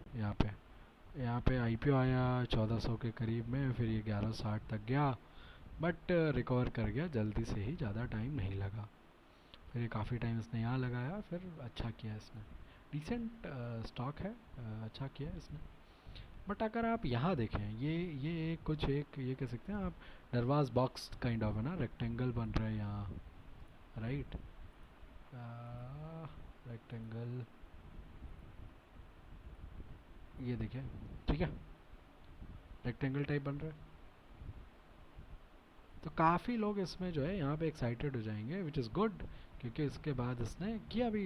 यहाँ पे आईपीओ आया 1400 के करीब में, फिर ये 1160 तक गया, बट रिकवर कर गया जल्दी से ही, ज़्यादा टाइम नहीं लगा। फिर ये काफ़ी टाइम इसने यहाँ लगाया, फिर अच्छा किया इसने, डिसेंट स्टॉक है, अच्छा किया इसने। बट अगर आप यहाँ देखें, ये कुछ एक ये कह सकते हैं आप, दरवाज बॉक्स काइंड ऑफ है ना, रेक्टेंगल बन रहा है यहाँ, राइट, रेक्टेंगल, ये देखिए, ठीक है, रेक्टेंगल टाइप बन रहा है। तो काफ़ी लोग इसमें जो है यहाँ पे एक्साइटेड हो जाएंगे, विच इज़ गुड, क्योंकि इसके बाद इसने किया भी,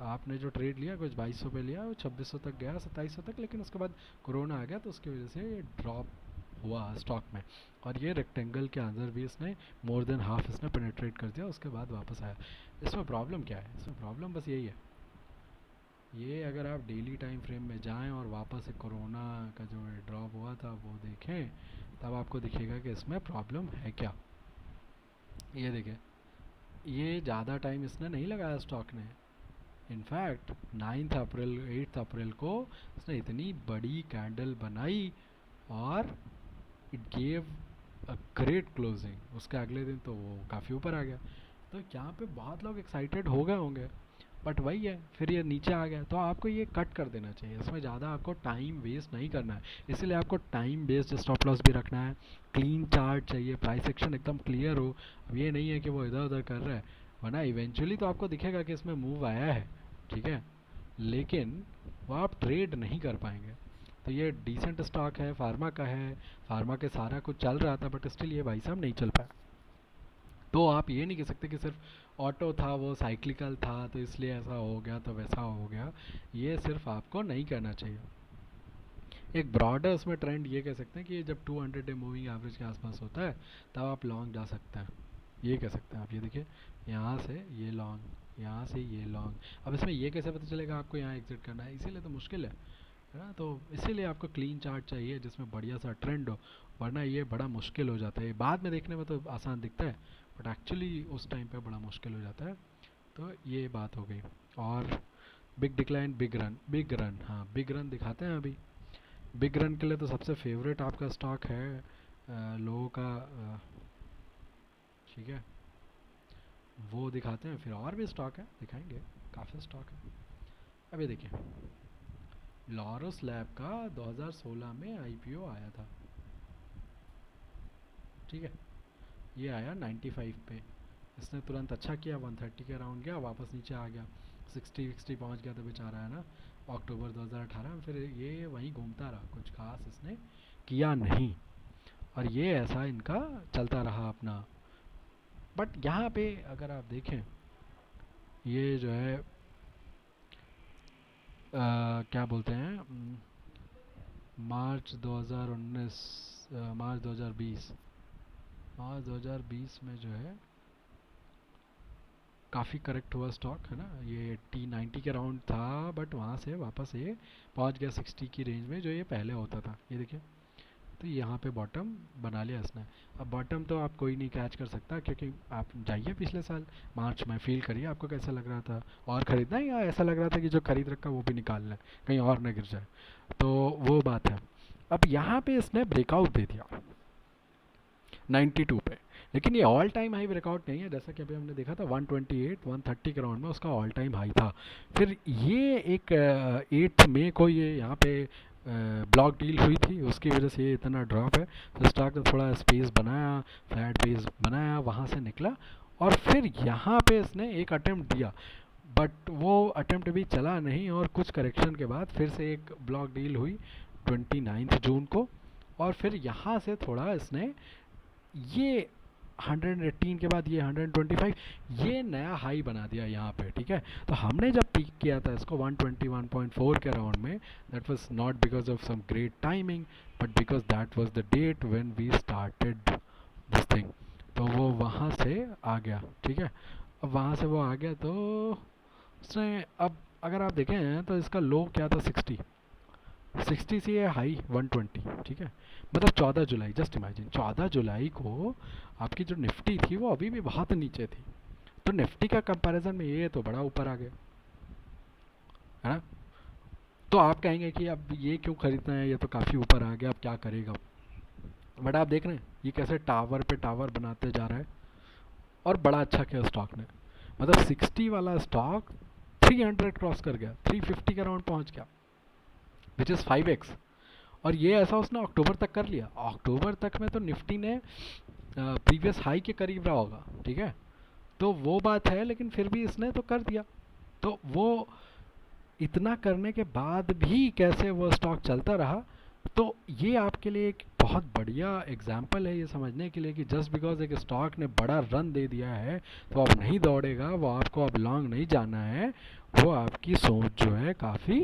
आपने जो ट्रेड लिया कुछ 2200 पे लिया, वो 2600 तक गया, 2700 तक, लेकिन उसके बाद कोरोना आ गया तो उसकी वजह से ये ड्रॉप हुआ स्टॉक में। और ये रेक्टेंगल के अंदर भी इसने मोर देन हाफ इसने पेनिट्रेट कर दिया, उसके बाद वापस आया। इसमें प्रॉब्लम क्या है? इसमें प्रॉब्लम बस यही है, ये अगर आप डेली टाइम फ्रेम में जाएं और वापस से कोरोना का जो ड्रॉप हुआ था वो देखें, तब आपको दिखेगा कि इसमें प्रॉब्लम है क्या। ये देखें, ये ज़्यादा टाइम इसने नहीं लगाया स्टॉक ने, इनफैक्ट 9 अप्रैल 8 अप्रैल को इसने इतनी बड़ी कैंडल बनाई और it gave a great closing, उसके अगले दिन तो वो काफ़ी ऊपर आ गया। तो यहाँ पे बहुत लोग एक्साइटेड हो गए होंगे, बट वही है, फिर ये नीचे आ गया तो आपको ये कट कर देना चाहिए, इसमें ज़्यादा आपको टाइम वेस्ट नहीं करना है। इसीलिए आपको टाइम बेस्ड स्टॉप लॉस भी रखना है, क्लीन चार्ट चाहिए, प्राइस एक्शन एकदम क्लियर हो। अब ये नहीं है कि वो इधर उधर कर रहा है, वरना इवेंचुअली तो आपको दिखेगा कि इसमें मूव आया है, ठीक है, लेकिन वो आप ट्रेड नहीं कर पाएंगे। तो ये डिसेंट स्टॉक है, फार्मा का है, फार्मा के सारा कुछ चल रहा था बट स्टिल ये भाई साहब नहीं चल पाया। तो आप ये नहीं कह सकते कि सिर्फ ऑटो था वो साइक्लिकल था तो इसलिए ऐसा हो गया तो वैसा हो गया, ये सिर्फ आपको नहीं करना चाहिए। एक ब्रॉडर उसमें ट्रेंड ये कह सकते हैं कि जब 200 डे मूविंग एवरेज के आसपास होता है तब आप लॉन्ग जा सकते हैं, ये कह सकते हैं आप। ये देखिए, यहाँ से ये लॉन्ग, यहाँ से ये लॉन्ग। अब इसमें ये कैसे पता चलेगा आपको यहाँ एग्जिट करना है, इसीलिए तो मुश्किल है ना। तो इसीलिए आपको क्लीन चार्ट चाहिए जिसमें बढ़िया सा ट्रेंड हो, वरना ये बड़ा मुश्किल हो जाता है। बाद में देखने में तो आसान दिखता है बट एक्चुअली उस टाइम पे बड़ा मुश्किल हो जाता है। तो ये बात हो गई। और big decline, big run, big run, हाँ बिग रन दिखाते हैं अभी। बिग रन के लिए तो सबसे फेवरेट आपका स्टॉक है लोगों का, ठीक है, वो दिखाते हैं। फिर और भी स्टॉक है, दिखाएंगे, काफ़ी स्टॉक है। अभी देखिए, लॉरस लैब का 2016 में आईपीओ आया था, ठीक है, ये आया 95 पे, इसने तुरंत अच्छा किया, 130 के अराउंड गया, वापस नीचे आ गया, 60 पहुंच गया था बेचारा, है ना, अक्टूबर 2018 में। फिर ये वहीं घूमता रहा, कुछ खास इसने किया नहीं, और ये ऐसा इनका चलता रहा अपना। बट यहाँ पे अगर आप देखें, ये जो है क्या बोलते हैं, मार्च 2019, मार्च 2020, मार्च 2020 में जो है काफ़ी करेक्ट हुआ स्टॉक, है ना, ये 80-90 के अराउंड था बट वहाँ से वापस ये पहुँच गया 60 की रेंज में जो ये पहले होता था, ये देखिए। तो यहाँ पे बॉटम बना लिया इसने। अब बॉटम तो आप कोई नहीं कैच कर सकता, क्योंकि आप जाइए पिछले साल मार्च में, फील करिए आपको कैसा लग रहा था, और ख़रीदना है या ऐसा लग रहा था कि जो खरीद रखा वो भी निकालना है कहीं और ना गिर जाए, तो वो बात है। अब यहाँ पे इसने ब्रेकआउट दे दिया 92 पे, लेकिन ये ऑल टाइम हाई ब्रेकआउट नहीं है, जैसा कि अभी हमने देखा था 128 130 के राउंड में उसका ऑल टाइम हाई था। फिर ये एक 8 मई को ये यहाँ पे ब्लॉक डील हुई थी, उसकी वजह से ये इतना ड्रॉप है। तो स्टॉक ने थोड़ा स्पेस बनाया, फ्लैट बेस बनाया, वहाँ से निकला, और फिर यहाँ पे इसने एक अटेम्प्ट दिया बट वो अटेम्प्ट भी चला नहीं, और कुछ करेक्शन के बाद फिर से एक ब्लॉक डील हुई 29 जून को, और फिर यहाँ से थोड़ा इसने ये 118 के बाद ये 125, ये नया हाई बना दिया यहाँ पे, ठीक है। तो हमने जब पीक किया था इसको 121.4 के राउंड में, that was not because of some great timing but because that was the date when we started this thing. तो वो वहाँ से आ गया, ठीक है। अब वहाँ से वो आ गया तो उसने, अब अगर आप देखें तो इसका लो क्या था, 60 से ये हाई 120, ठीक है। मतलब 14 जुलाई, जस्ट इमेजिन 14 जुलाई को आपकी जो निफ्टी थी वो अभी भी बहुत नीचे थी, तो निफ्टी का कंपैरिजन में ये तो बड़ा ऊपर आ गया, है ना। तो आप कहेंगे कि अब ये क्यों खरीदना है, ये तो काफ़ी ऊपर आ गया, अब क्या करेगा। बट आप देख रहे हैं ये कैसे टावर पे टावर बनाते जा रहा है, और बड़ा अच्छा किया स्टॉक ने। मतलब 60 वाला स्टॉक 300 क्रॉस कर गया, 350 के अराउंड पहुंच गया, विच इज़ 5x। और ये ऐसा उसने अक्टूबर तक कर लिया, अक्टूबर तक में तो निफ्टी ने प्रीवियस हाई के करीब रहा होगा, ठीक है। तो वो बात है, लेकिन फिर भी इसने तो कर दिया। तो वो इतना करने के बाद भी कैसे वो स्टॉक चलता रहा, तो ये आपके लिए एक बहुत बढ़िया एग्जाम्पल है ये समझने के लिए कि जस्ट बिकॉज एक स्टॉक ने बड़ा रन दे दिया है तो अब नहीं दौड़ेगा, वो आपको अब लॉन्ग नहीं जाना है, वो आपकी सोच जो है काफ़ी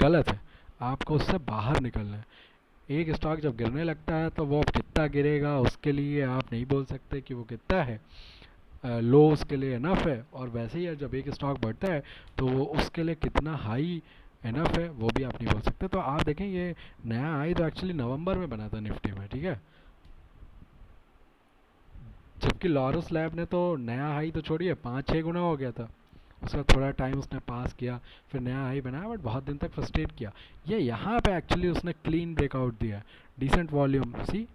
गलत है, आपको उससे बाहर निकलना है। एक स्टॉक जब गिरने लगता है तो वो अब कितना गिरेगा उसके लिए आप नहीं बोल सकते कि वो कितना है लो, उसके लिए इनफ है, और वैसे ही जब एक स्टॉक बढ़ता है तो वो उसके लिए कितना हाई इनफ है वो भी आप नहीं बोल सकते। तो आप देखें ये नया हाई तो एक्चुअली नवंबर में बना था निफ्टी में, ठीक है, जबकि लॉरस लैब ने तो नया हाई तो छोड़िए 5-6 गुना हो गया था, उसका थोड़ा टाइम उसने पास किया, फिर नया हाई बनाया बट बहुत दिन तक फ्रस्ट्रेट किया। ये यहाँ पे एक्चुअली उसने क्लीन ब्रेकआउट दिया, डिसेंट वॉल्यूम सी,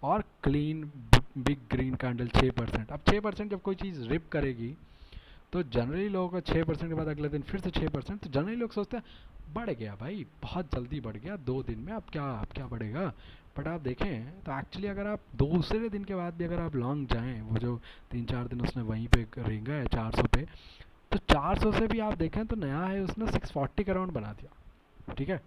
और क्लीन बिग ग्रीन कैंडल 6%। अब 6% जब कोई चीज़ रिप करेगी तो जनरली लोगों का 6% के बाद अगले दिन फिर से 6%, तो जनरली लोग सोचते हैं बढ़ गया भाई, बहुत जल्दी बढ़ गया 2 दिन में, अब क्या बढ़ेगा। बट आप देखें तो एक्चुअली अगर आप दूसरे दिन के बाद भी अगर आप लॉन्ग जाएं, वो जो 3-4 दिन उसने वहीं पे रेंगा है 400 पे, तो 400 से भी आप देखें तो नया है उसने 640 का राउंड बना दिया, ठीक है।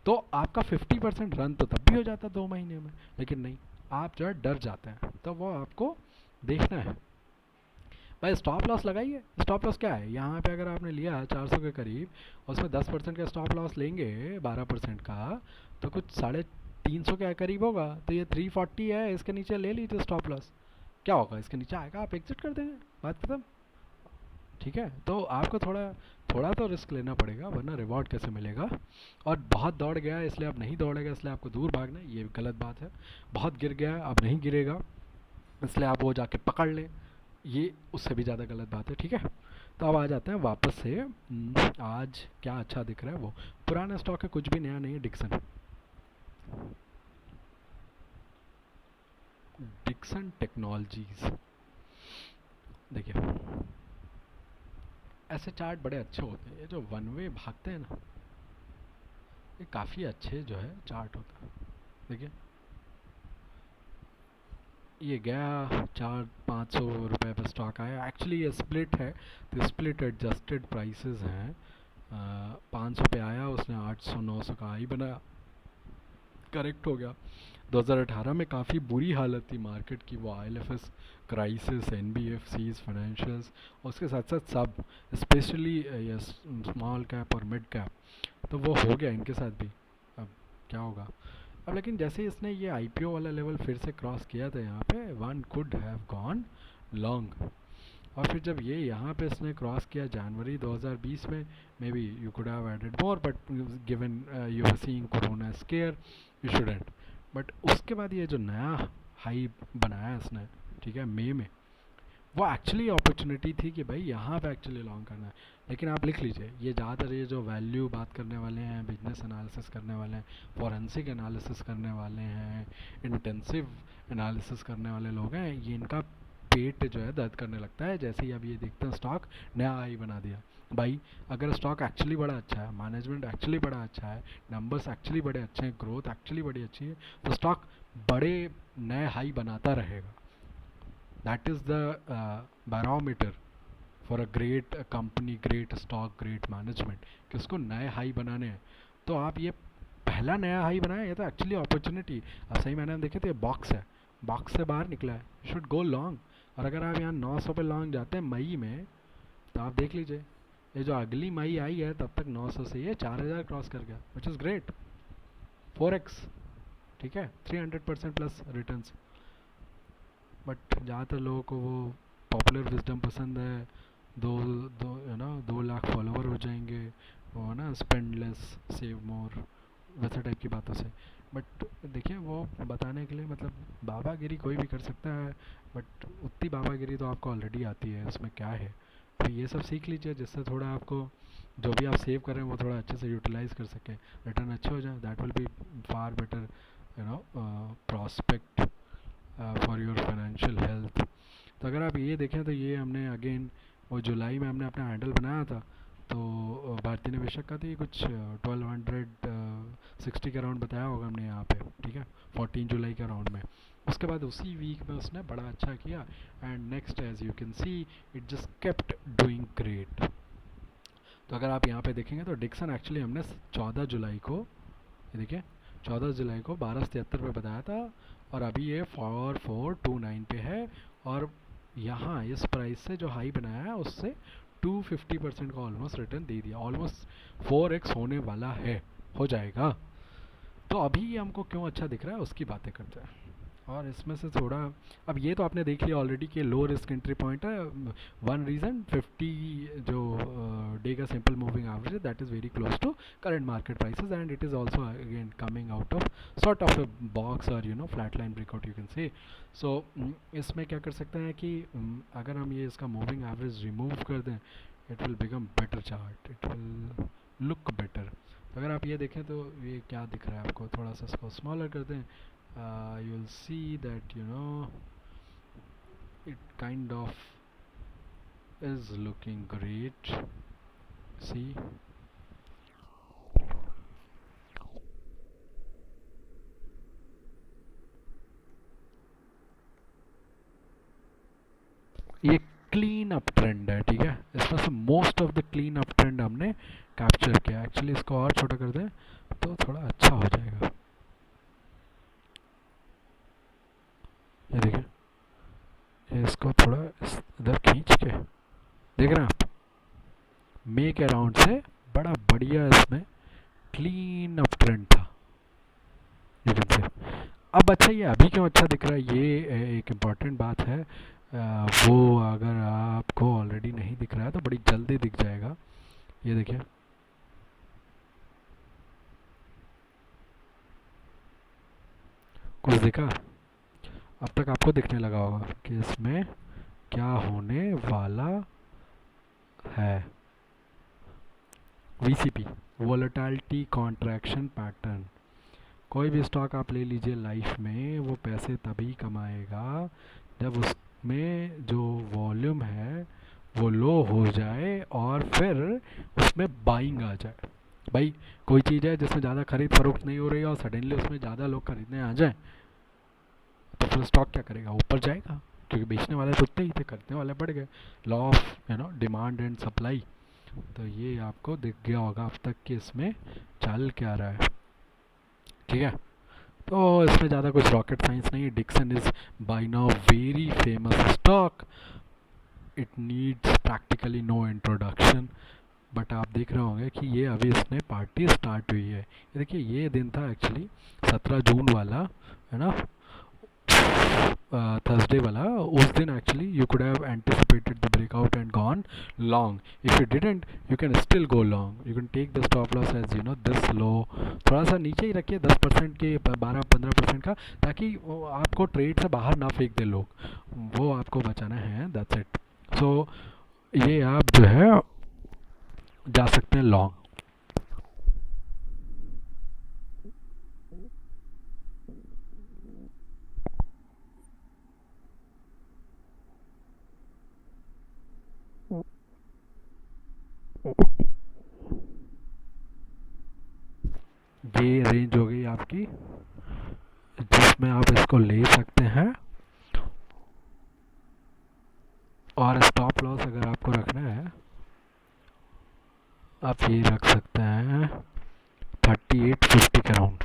तो आपका 50% रन तो तब भी हो जाता 2 महीने में, लेकिन नहीं, आप जो है डर जाते हैं, तो वो आपको देखना है। भाई स्टॉप लॉस लगाइए। स्टॉप लॉस क्या है, यहाँ पे अगर आपने लिया 400 के करीब, उसमें 10% का स्टॉप लॉस लेंगे 12% का, तो कुछ 350 के करीब होगा, तो ये 340 है, इसके नीचे ले लीजिए स्टॉप लॉस। क्या होगा, इसके नीचे आएगा आप एग्जिट कर देंगे, बात खत्म, ठीक है। तो आपको थोड़ा थोड़ा तो रिस्क लेना पड़ेगा, वरना रिवॉर्ड कैसे मिलेगा। और बहुत दौड़ गया है इसलिए अब नहीं दौड़ेगा, इसलिए आपको दूर भागना है, ये गलत बात है। बहुत गिर गया है अब नहीं गिरेगा, इसलिए आप वो जाके पकड़ लें, ये उससे भी ज़्यादा गलत बात है, ठीक है। तो अब आ जाते हैं वापस से, आज क्या अच्छा दिख रहा है, वो पुराना स्टॉक है, कुछ भी नया नहीं है, डिक्सन। डिक्सन टेक्नोलॉजीज, देखिए ऐसे चार्ट बड़े अच्छे होते हैं, ये जो वन वे भागते हैं ना, ये काफ़ी अच्छे जो है चार्ट होता है। देखिए ये गया 400-500 रुपये पर स्टॉक आया, एक्चुअली ये स्प्लिट है, तो स्प्लिट एडजस्टेड प्राइसेस हैं। 500 पे आया, उसने 800-900 का हाई बनाया, करेक्ट हो गया। 2018 में काफ़ी बुरी हालत थी मार्केट की, वो IL&FS क्राइसिस, NBFCs फाइनेंशियल्स, और उसके साथ साथ सब, स्पेशली ये स्मॉल कैप और मिड कैप, तो वो हो गया इनके साथ भी। अब क्या होगा, अब लेकिन जैसे इसने ये IPO वाला लेवल फिर से क्रॉस किया था यहाँ पे, one could have gone long. और फिर जब ये यहाँ पे इसने क्रॉस किया जनवरी 2020 में, maybe you could have added more, but given you are seeing corona scare, you shouldn't. बट उसके बाद ये जो नया हाई बनाया इसने, ठीक है, मई में, वो एक्चुअली अपॉर्चुनिटी थी कि भाई यहाँ पे एक्चुअली लॉन्ग करना है। लेकिन आप लिख लीजिए, ये ज़्यादातर ये जो वैल्यू बात करने वाले हैं, बिजनेस एनालिसिस करने वाले हैं, फॉरेंसिक एनालिसिस करने वाले हैं, इंटेंसिव एनालिसिस करने वाले लोग हैं, ये इनका पेट जो है दर्द करने लगता है जैसे ही अब ये देखते हैं स्टॉक नया हाई बना दिया। भाई अगर स्टॉक एक्चुअली बड़ा अच्छा है, मैनेजमेंट एक्चुअली बड़ा अच्छा है, नंबर्स एक्चुअली बड़े अच्छे हैं, ग्रोथ एक्चुअली बड़ी अच्छी है, तो स्टॉक बड़े नए हाई बनाता रहेगा। That is the barometer for a great company, great stock, great management, कि उसको नए हाई बनाने हैं। तो आप ये पहला नया हाई बनाया, ये तो एक्चुअली अपॉर्चुनिटी, आप सही मैंने देखे तो ये बॉक्स है, बॉक्स से बाहर निकला है, शुड गो लॉन्ग। और अगर आप यहाँ 900 पे लॉन्ग जाते हैं मई में, तो आप देख लीजिए ये जो अगली मई आई है तब तक 900 से ये 4000 क्रॉस कर गया, विच इज़ ग्रेट, 4x, ठीक है, 300% प्लस रिटर्न्स। बट ज़्यादातर लोगों को वो पॉपुलर विजडम पसंद है, दो दो है ना, 2 लाख फॉलोवर हो जाएंगे, वो है ना, स्पेंड लेस सेव मोर, वैसे टाइप की बातों से। बट देखिए वो बताने के लिए, मतलब बाबागिरी कोई भी कर सकता है, बट उतनी बाबागिरी तो आपको ऑलरेडी आती है, उसमें क्या है। तो ये सब सीख लीजिए जिससे थोड़ा आपको जो भी आप सेव कर रहे हैं वो थोड़ा अच्छे से यूटिलाइज कर सकें, रिटर्न अच्छे हो जाए, that will be far better, you know, prospect for your financial health. तो अगर आप ये देखें तो ये हमने अगेन वो जुलाई में हमने अपना हैंडल बनाया था, तो भारतीय निवेशक का तो ये कुछ 1260 का राउंड बताया होगा हमने यहाँ पे, ठीक है, 14 जुलाई का राउंड में। उसके बाद उसी वीक में उसने बड़ा अच्छा किया, and next as you can see it just kept doing great. तो अगर आप यहाँ पे देखेंगे तो डिक्सन एक्चुअली हमने 14 जुलाई को, ये देखिए 14 जुलाई को 1273 पे बताया था, और अभी ये 4429 पे है। और यहाँ इस प्राइस से जो हाई बनाया है उससे 250% का ऑलमोस्ट रिटर्न दे दिया, ऑलमोस्ट 4x होने वाला है, हो जाएगा। तो अभी ये हमको क्यों अच्छा दिख रहा है उसकी बातें करते हैं। और इसमें से थोड़ा, अब ये तो आपने देख लिया ऑलरेडी कि लो रिस्क एंट्री पॉइंट है। वन रीज़न 50 जो डे का सिंपल मूविंग एवरेज है, that is very close to current market prices, and it is also again coming out of sort of a box और you know flat line breakout you can say. So इसमें क्या कर सकते हैं कि अगर हम ये इसका मूविंग एवरेज रिमूव कर दें, it will become better chart, it will look better. तो अगर आप ये देखें तो ये क्या दिख रहा है आपको, थोड़ा सा इसको स्मॉलर कर दें, you will see that you know it kind of is looking great. See, ये क्लीन अप ट्रेंड है, ठीक है। इसमें से most of the clean up trend हमने कैप्चर किया। एक्चुअली इसको और छोटा कर दें तो थोड़ा अच्छा हो जाएगा। ये देखिए, ये इसको थोड़ा इधर खींच के देख रहे हैं आप, मेक अराउंड से बड़ा बढ़िया इसमें क्लीन अप ट्रेंड था, यू कैन से। अब अच्छा, ये अभी क्यों अच्छा दिख रहा है, ये एक इम्पॉर्टेंट बात है। वो अगर आपको ऑलरेडी नहीं दिख रहा है तो बड़ी जल्दी दिख जाएगा। ये देखिए, कुछ दिखा? अब तक आपको दिखने लगा होगा कि इसमें क्या होने वाला है। VCP, volatility contraction pattern. कोई भी स्टॉक आप ले लीजिए लाइफ में, वो पैसे तभी कमाएगा जब उसमें जो वॉल्यूम है वो लो हो जाए और फिर उसमें बाइंग आ जाए। भाई, कोई चीज़ है जिसमें ज़्यादा खरीद फरोख्त नहीं हो रही है और सडनली उसमें ज़्यादा लोग खरीदने आ जाए, तो फिर स्टॉक क्या करेगा? ऊपर जाएगा, क्योंकि बेचने वाले तो उतने ही थे, खरीदने वाले बढ़ गए। Law of demand and supply. तो ये आपको दिख गया होगा अब तक कि इसमें चल क्या रहा है, ठीक है। तो इसमें ज़्यादा कुछ रॉकेट साइंस नहीं है। Dixon is by now very famous stock, it needs practically no introduction. But आप देख रहे होंगे कि ये अभी इसमें पार्टी स्टार्ट हुई है। ये देखिए, ये दिन था एक्चुअली 17 जून वाला, है ना, थर्सडे वाला। उस दिन actually you could have anticipated the breakout and gone long. If you didn't, you can still go long. You can take the stop loss as this low, थोड़ा सा नीचे ही रखिए 10% के, 12-15% का, ताकि वो आपको ट्रेड से बाहर ना फेंक दे लोग, वो आपको बचाना है, दैट्स इट। सो ये आप जो है जा सकते हैं लॉन्ग। ये रेंज हो गई आपकी जिसमें आप इसको ले सकते हैं। और स्टॉप लॉस अगर आपको रखना है, आप ये रख सकते हैं 3850 के राउंड।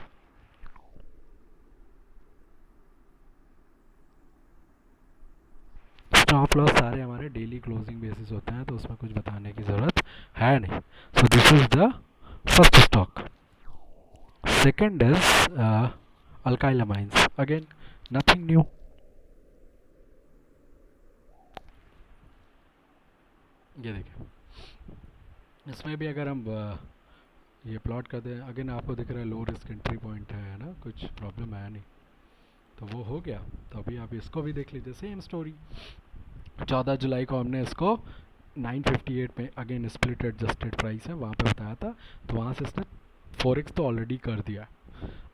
स्टॉप लॉस सारे हमारे डेली क्लोजिंग बेसिस होते हैं, तो उसमें कुछ बताने की ज़रूरत है नहीं। So this is the first stock. Second is alkyl amines, again nothing new. ये देखिए, इसमें भी अगर हम ये प्लॉट कर दें, अगेन आपको दिख रहा है लो रिस्क एंट्री पॉइंट है ना, कुछ प्रॉब्लम आया नहीं, तो वो हो गया। तो अभी आप इसको भी देख लीजिए, सेम स्टोरी। 14 जुलाई को हमने इसको 958 में, अगेन स्प्लिट एडजस्टेड प्राइस है, वहाँ पे बताया था। तो वहाँ से इसने 4x तो ऑलरेडी कर दिया।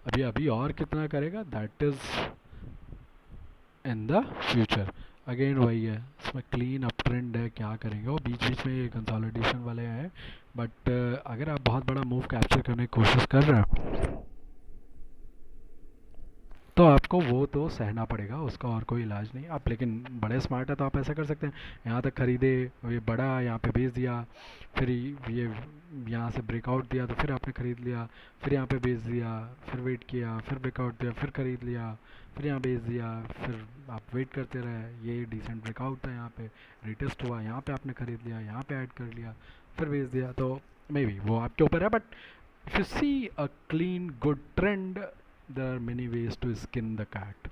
अभी अभी और कितना करेगा, that is in the future. Again वही है, इसमें क्लीन अप ट्रेंड है, क्या करेंगे वो, बीच बीच में ये कंसोलिडेशन वाले हैं। बट अगर आप बहुत बड़ा मूव कैप्चर करने की कोशिश कर रहे हैं तो आपको वो तो सहना पड़ेगा, उसका और कोई इलाज नहीं। आप लेकिन बड़े स्मार्ट है तो आप ऐसा कर सकते हैं, यहाँ तक खरीदे, ये बड़ा यहाँ पे बेच दिया, फिर ये यहाँ से ब्रेकआउट दिया तो फिर आपने ख़रीद लिया, फिर यहाँ पे बेच दिया, फिर वेट किया, फिर ब्रेकआउट दिया, फिर ख़रीद लिया, फिर यहाँ बेच दिया, फिर आप वेट करते रहे, ये डिसेंट ब्रेकआउट था, यहाँ पे रिटेस्ट हुआ, यहाँ पे आपने ख़रीद लिया, यहाँ पे ऐड कर लिया, फिर बेच दिया। तो मे बी वो आपके ऊपर है, but if you see a clean good trend, there are many ways to skin the cat.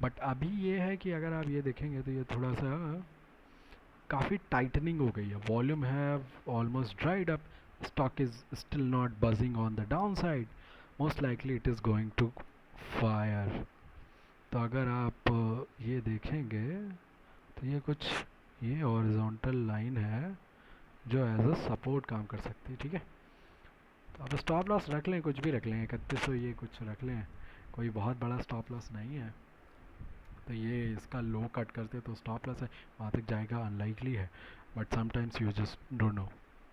But अभी ये है कि अगर आप ये देखेंगे तो ये थोड़ा सा काफ़ी टाइटनिंग हो गई है, volume have almost dried up, stock is still not budging on the down side, most likely it is going to fire. तो अगर आप ये देखेंगे तो ये कुछ, ये हॉरिजॉन्टल लाइन है जो एज अ सपोर्ट काम कर सकती है, ठीक है। तो आप स्टॉप लॉस रख लें, कुछ भी रख लें, 3100 ये कुछ रख लें, कोई बहुत बड़ा स्टॉप लॉस नहीं है। तो ये इसका लो कट करते तो स्टॉप लॉस है, वहाँ तक जाएगा अनलाइकली है। But sometimes you just don't no,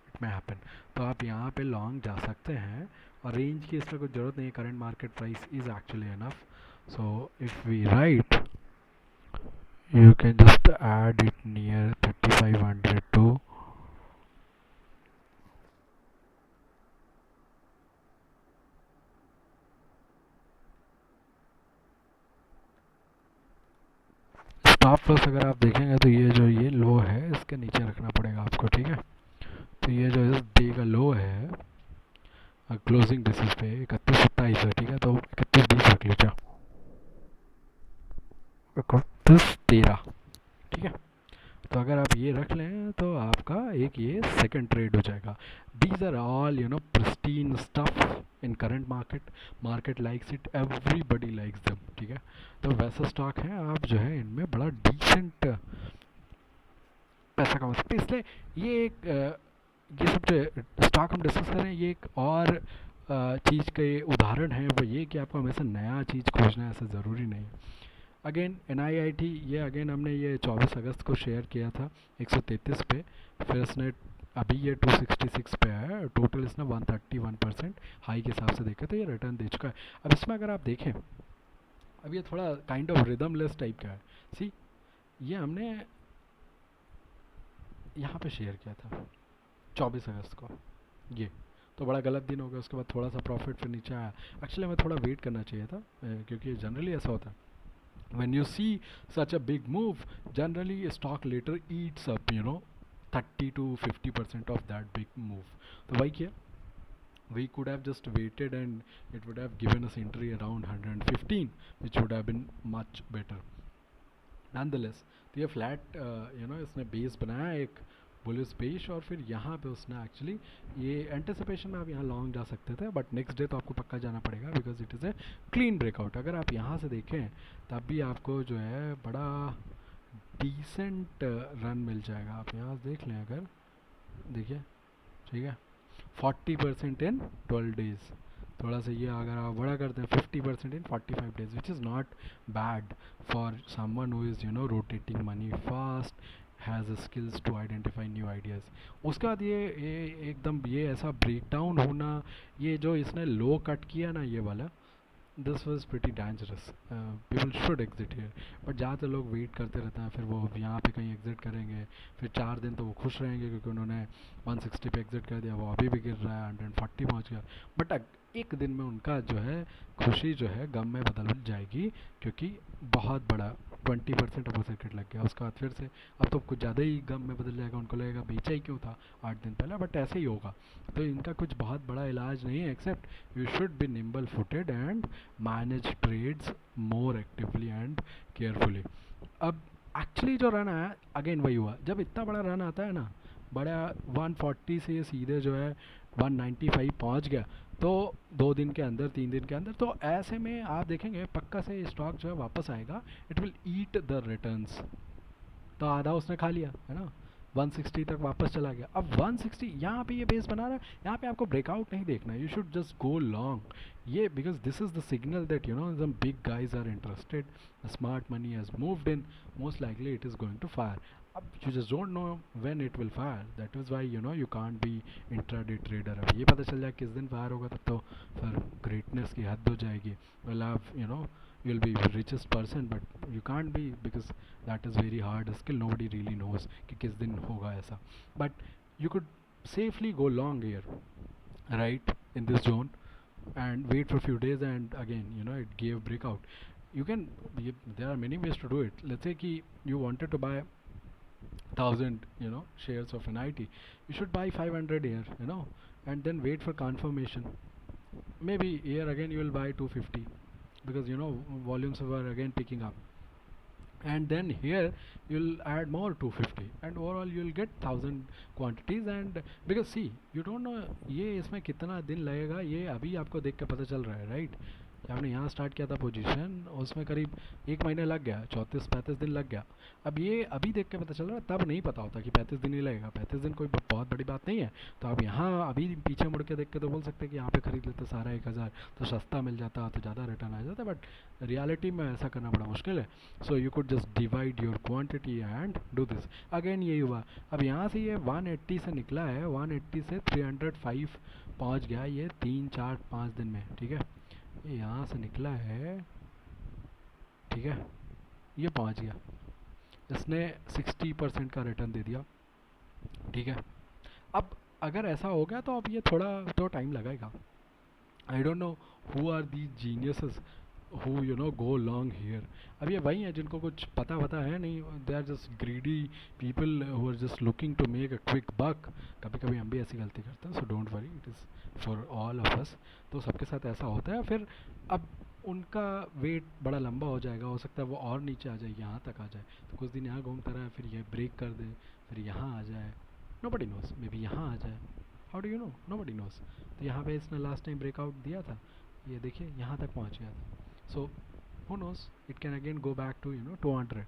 it may happen. तो आप यहाँ पे लॉन्ग जा सकते हैं, और रेंज की इसमें कुछ ज़रूरत नहीं है, current market price is actually enough. So if we right, you can just add it near 3500 to stop loss. अगर आप देखेंगे तो ये जो ये लो है इसके नीचे रखना पड़ेगा आपको, ठीक है। तो ये जो इस डे का लो है क्लोजिंग बेसिस पे 31-27 है, ठीक है। तो 31-20 रख लीजिए, 31-13, ठीक है। तो अगर आप ये रख लें तो आपका एक ये सेकंड ट्रेड हो जाएगा। These are all pristine stuff in current market, market likes it, everybody likes them, ठीक है। तो वैसा स्टॉक है, आप जो है इनमें बड़ा डिसेंट पैसा कमा सकते हैं। इसलिए ये एक ये सब जो स्टॉक हम डिस्कस कर रहे हैं, ये एक और चीज़ के उदाहरण है, वो ये कि आपको हमेशा नया चीज़ खोजना है, ऐसा ज़रूरी नहीं है। अगेन NIIT, ये अगेन हमने ये 24 अगस्त को शेयर किया था 133 पे, फिर इसने अभी ये 266 पे है, टोटल इसने 131% हाई के हिसाब से देखा तो ये रिटर्न दे चुका है। अब इसमें अगर आप देखें, अब ये थोड़ा काइंड ऑफ रिदमलेस टाइप का है। सी, ये हमने यहाँ पे शेयर किया था 24 अगस्त को, ये तो बड़ा गलत दिन हो गया। उसके बाद थोड़ा सा प्रॉफिट फिर नीचे आया। एक्चुअली हमें थोड़ा वेट करना चाहिए था, क्योंकि जनरली ऐसा होता है, when you see such a big move, generally a stock later eats up 30 to 50% of that big move. तो वही किया, we could have just waited and it would have given us entry around 115, which would have been much better nonetheless। तो ये flat इसने base बनाया एक bullish base, और फिर यहाँ पे उसने एक्चुअली ये एंटिसिपेशन में आप यहाँ लॉन्ग जा सकते थे, बट नेक्स्ट डे तो आपको पक्का जाना पड़ेगा because it is a clean breakout. अगर आप यहाँ से देखें तब भी आपको जो है बड़ा डिसेंट रन मिल जाएगा। आप यहाँ से देख लें, अगर देखिए, ठीक है, 40% इन 12 डेज। थोड़ा सा ये अगर आप बड़ा करते हैं 50% in 45 days, which is not bad for someone who is rotating money fast, has skills to identify new ideas. उसके बाद ये एकदम ये ऐसा ब्रेक डाउन होना, ये जो इसने लो कट किया ना ये वाला, this was pretty dangerous, people should exit here. But ज़्यादातर लोग वेट करते रहते हैं, फिर वो यहाँ पे कहीं एग्जिट करेंगे, फिर 4 दिन तो वो खुश रहेंगे क्योंकि उन्होंने 160 पे एग्जिट कर दिया, वो अभी भी गिर रहा है, 140 पहुँच गया। बट एक दिन में उनका जो है खुशी जो है गम में बदल जाएगी, क्योंकि बहुत बड़ा 20% अपोजिट लग गया। उसके बाद फिर से अब तो कुछ ज़्यादा ही गम में बदल जाएगा, उनको लगेगा बेचा ही क्यों था 8 दिन पहले। बट ऐसे ही होगा, तो इनका कुछ बहुत बड़ा इलाज नहीं है, except you should be nimble footed and manage trades more actively and carefully. अब एक्चुअली जो रन आया, अगेन वही हुआ, जब इतना बड़ा रन आता है ना, बड़ा 140 से सीधे जो है 195 पहुंच गया, तो 2 दिन के अंदर 3 दिन के अंदर, तो ऐसे में आप देखेंगे पक्का से स्टॉक जो है वापस आएगा, it will eat the returns. तो आधा उसने खा लिया है ना, 160 तक वापस चला गया। अब 160 यहाँ पे ये बेस बना रहा है, यहाँ पे आपको ब्रेकआउट नहीं देखना, you should just go long ये, because this is the signal that some big guys are interested, smart money has moved in, most likely it is going to fire. अब you just don't know when it will fire, that is why you can't be intraday trader. अब ये पता चल जाए किस दिन fire होगा, तब तो फिर ग्रेटनेस की हद हो जाएगी। वेल आप you'll be the richest person, but you can't be, because that is very hard skill, nobody really knows कि किस दिन होगा ऐसा। But you could safely go long here, right, in this zone, and wait for few days, and again it gave breakout. You can, there are many ways to do it. Let's say कि you wanted to buy 1000 shares of NIT, you should buy 500 here, and then wait for confirmation. Maybe here again you will buy 250, because volumes were again picking up, and then here you'll add more 250, and overall you'll get 1000 quantities। And because see, you don't know ये इसमें कितना दिन लगेगा, ये अभी आपको देख के पता चल रहा है, right? कि आपने यहाँ स्टार्ट किया था पोजीशन, उसमें करीब 1 महीने लग गया, 34-35 दिन लग गया। अब ये अभी देख के पता चल रहा है, तब नहीं पता होता कि 35 दिन ही लगेगा। 35 दिन कोई बहुत बड़ी बात नहीं है। तो आप यहाँ अभी पीछे मुड़ के देख के तो बोल सकते हैं कि यहाँ पे खरीद लेते सारा 1000, तो सस्ता मिल जाता, तो ज़्यादा रिटर्न आ जाता, बट रियलिटी में ऐसा करना बड़ा मुश्किल है। So you could just divide your quantity and do this. Again यही हुआ, अब यहाँ से ये 180 से निकला है, 180 से 305 पहुँच गया ये 3-4-5 दिन में, ठीक है। ये यहाँ से निकला है, ठीक है, ये पहुँच गया, इसने 60% का रिटर्न दे दिया, ठीक है। अब अगर ऐसा हो गया तो अब ये थोड़ा तो टाइम लगेगा। I don't know who are the geniuses who go long here. अब ये वही है जिनको कुछ पता है नहीं, they are just greedy people who are just looking to make a quick buck. कभी कभी हम भी ऐसी गलती करते हैं, so don't worry, it is for all of us. तो सबके साथ ऐसा होता है। फिर अब उनका वेट बड़ा लंबा हो जाएगा, हो सकता है वो और नीचे आ जाए, यहाँ तक आ जाए, तो कुछ दिन यहाँ घूमता रहा, फिर ये ब्रेक कर दे, फिर यहाँ आ जाए, नोबडी नोस, मे बी यहाँ आ जाए, how do you know, nobody nose. तो यहाँ पे इसने लास्ट टाइम ब्रेकआउट दिया था, ये देखिए यहाँ तक पहुँच गया था। सो who knows, it can again go back to 200।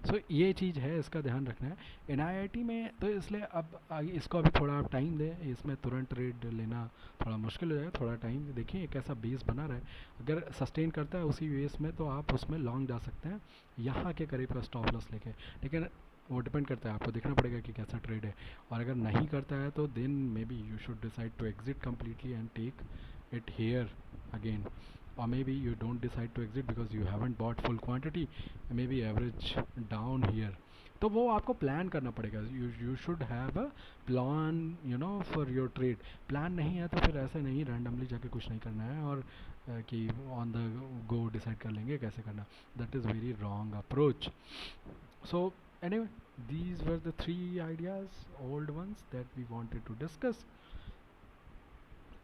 सो ये चीज़ है, इसका ध्यान रखना है एनआईआईटी में। तो इसलिए अब इसको अभी थोड़ा आप टाइम दें, इसमें तुरंत ट्रेड लेना थोड़ा मुश्किल हो जाएगा, थोड़ा टाइम देखिए कैसा बेस बना रहा है। अगर सस्टेन करता है उसी बेस में तो आप उसमें लॉन्ग जा सकते हैं, यहाँ के करीब का स्टॉप लॉस लेके। लेकिन वो डिपेंड करता है, आपको देखना पड़ेगा कि कैसा ट्रेड है। और अगर नहीं करता है तो then maybe you should decide to exit completely and take it here again, or maybe you don't decide to exit because you haven't bought full quantity, maybe average down here। तो वो आपको plan करना पड़ेगा, you should have a plan for your trade. Plan नहीं है तो फिर ऐसे नहीं रैंडमली जाके कुछ नहीं करना है और कि ऑन द गो डिसाइड कर लेंगे कैसे करना, that is very wrong approach. So anyway, these were the 3 ideas, old ones that we wanted to discuss।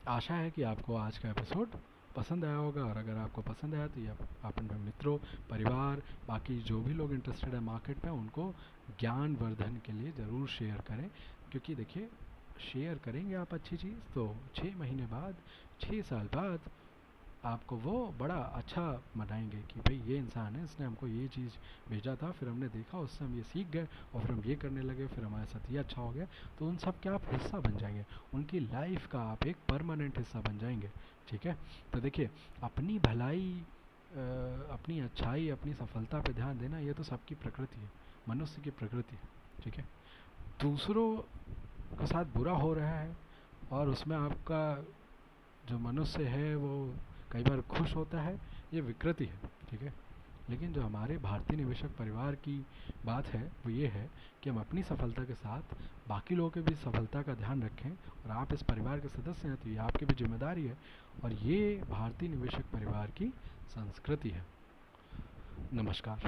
आशा है कि आपको आज का एपिसोड पसंद आया होगा, और अगर आपको पसंद आया तो ये आप अपने मित्रों, परिवार, बाकी जो भी लोग इंटरेस्टेड है मार्केट में, उनको ज्ञान वर्धन के लिए ज़रूर शेयर करें। क्योंकि देखिए, शेयर करेंगे आप अच्छी चीज़ तो 6 महीने बाद, 6 साल बाद आपको वो बड़ा अच्छा मनाएंगे कि भाई ये इंसान है, इसने हमको ये चीज़ भेजा था, फिर हमने देखा, उससे हम ये सीख गए और फिर हम ये करने लगे, फिर हमारे साथ ये अच्छा हो गया। तो उन सब के आप हिस्सा बन जाएंगे, उनकी लाइफ का आप एक परमानेंट हिस्सा बन जाएंगे, ठीक है। तो देखिए, अपनी भलाई, अपनी अच्छाई, अपनी सफलता पे ध्यान देना, ये तो सबकी प्रकृति है, मनुष्य की प्रकृति है, ठीक है। दूसरों के साथ बुरा हो रहा है और उसमें आपका जो मनुष्य है वो कई बार खुश होता है, ये विकृति है, ठीक है। लेकिन जो हमारे भारतीय निवेशक परिवार की बात है वो ये है कि हम अपनी सफलता के साथ बाकी लोगों की भी सफलता का ध्यान रखें, और आप इस परिवार के सदस्य हैं तो ये आपकी भी जिम्मेदारी है, और ये भारतीय निवेशक परिवार की संस्कृति है। नमस्कार।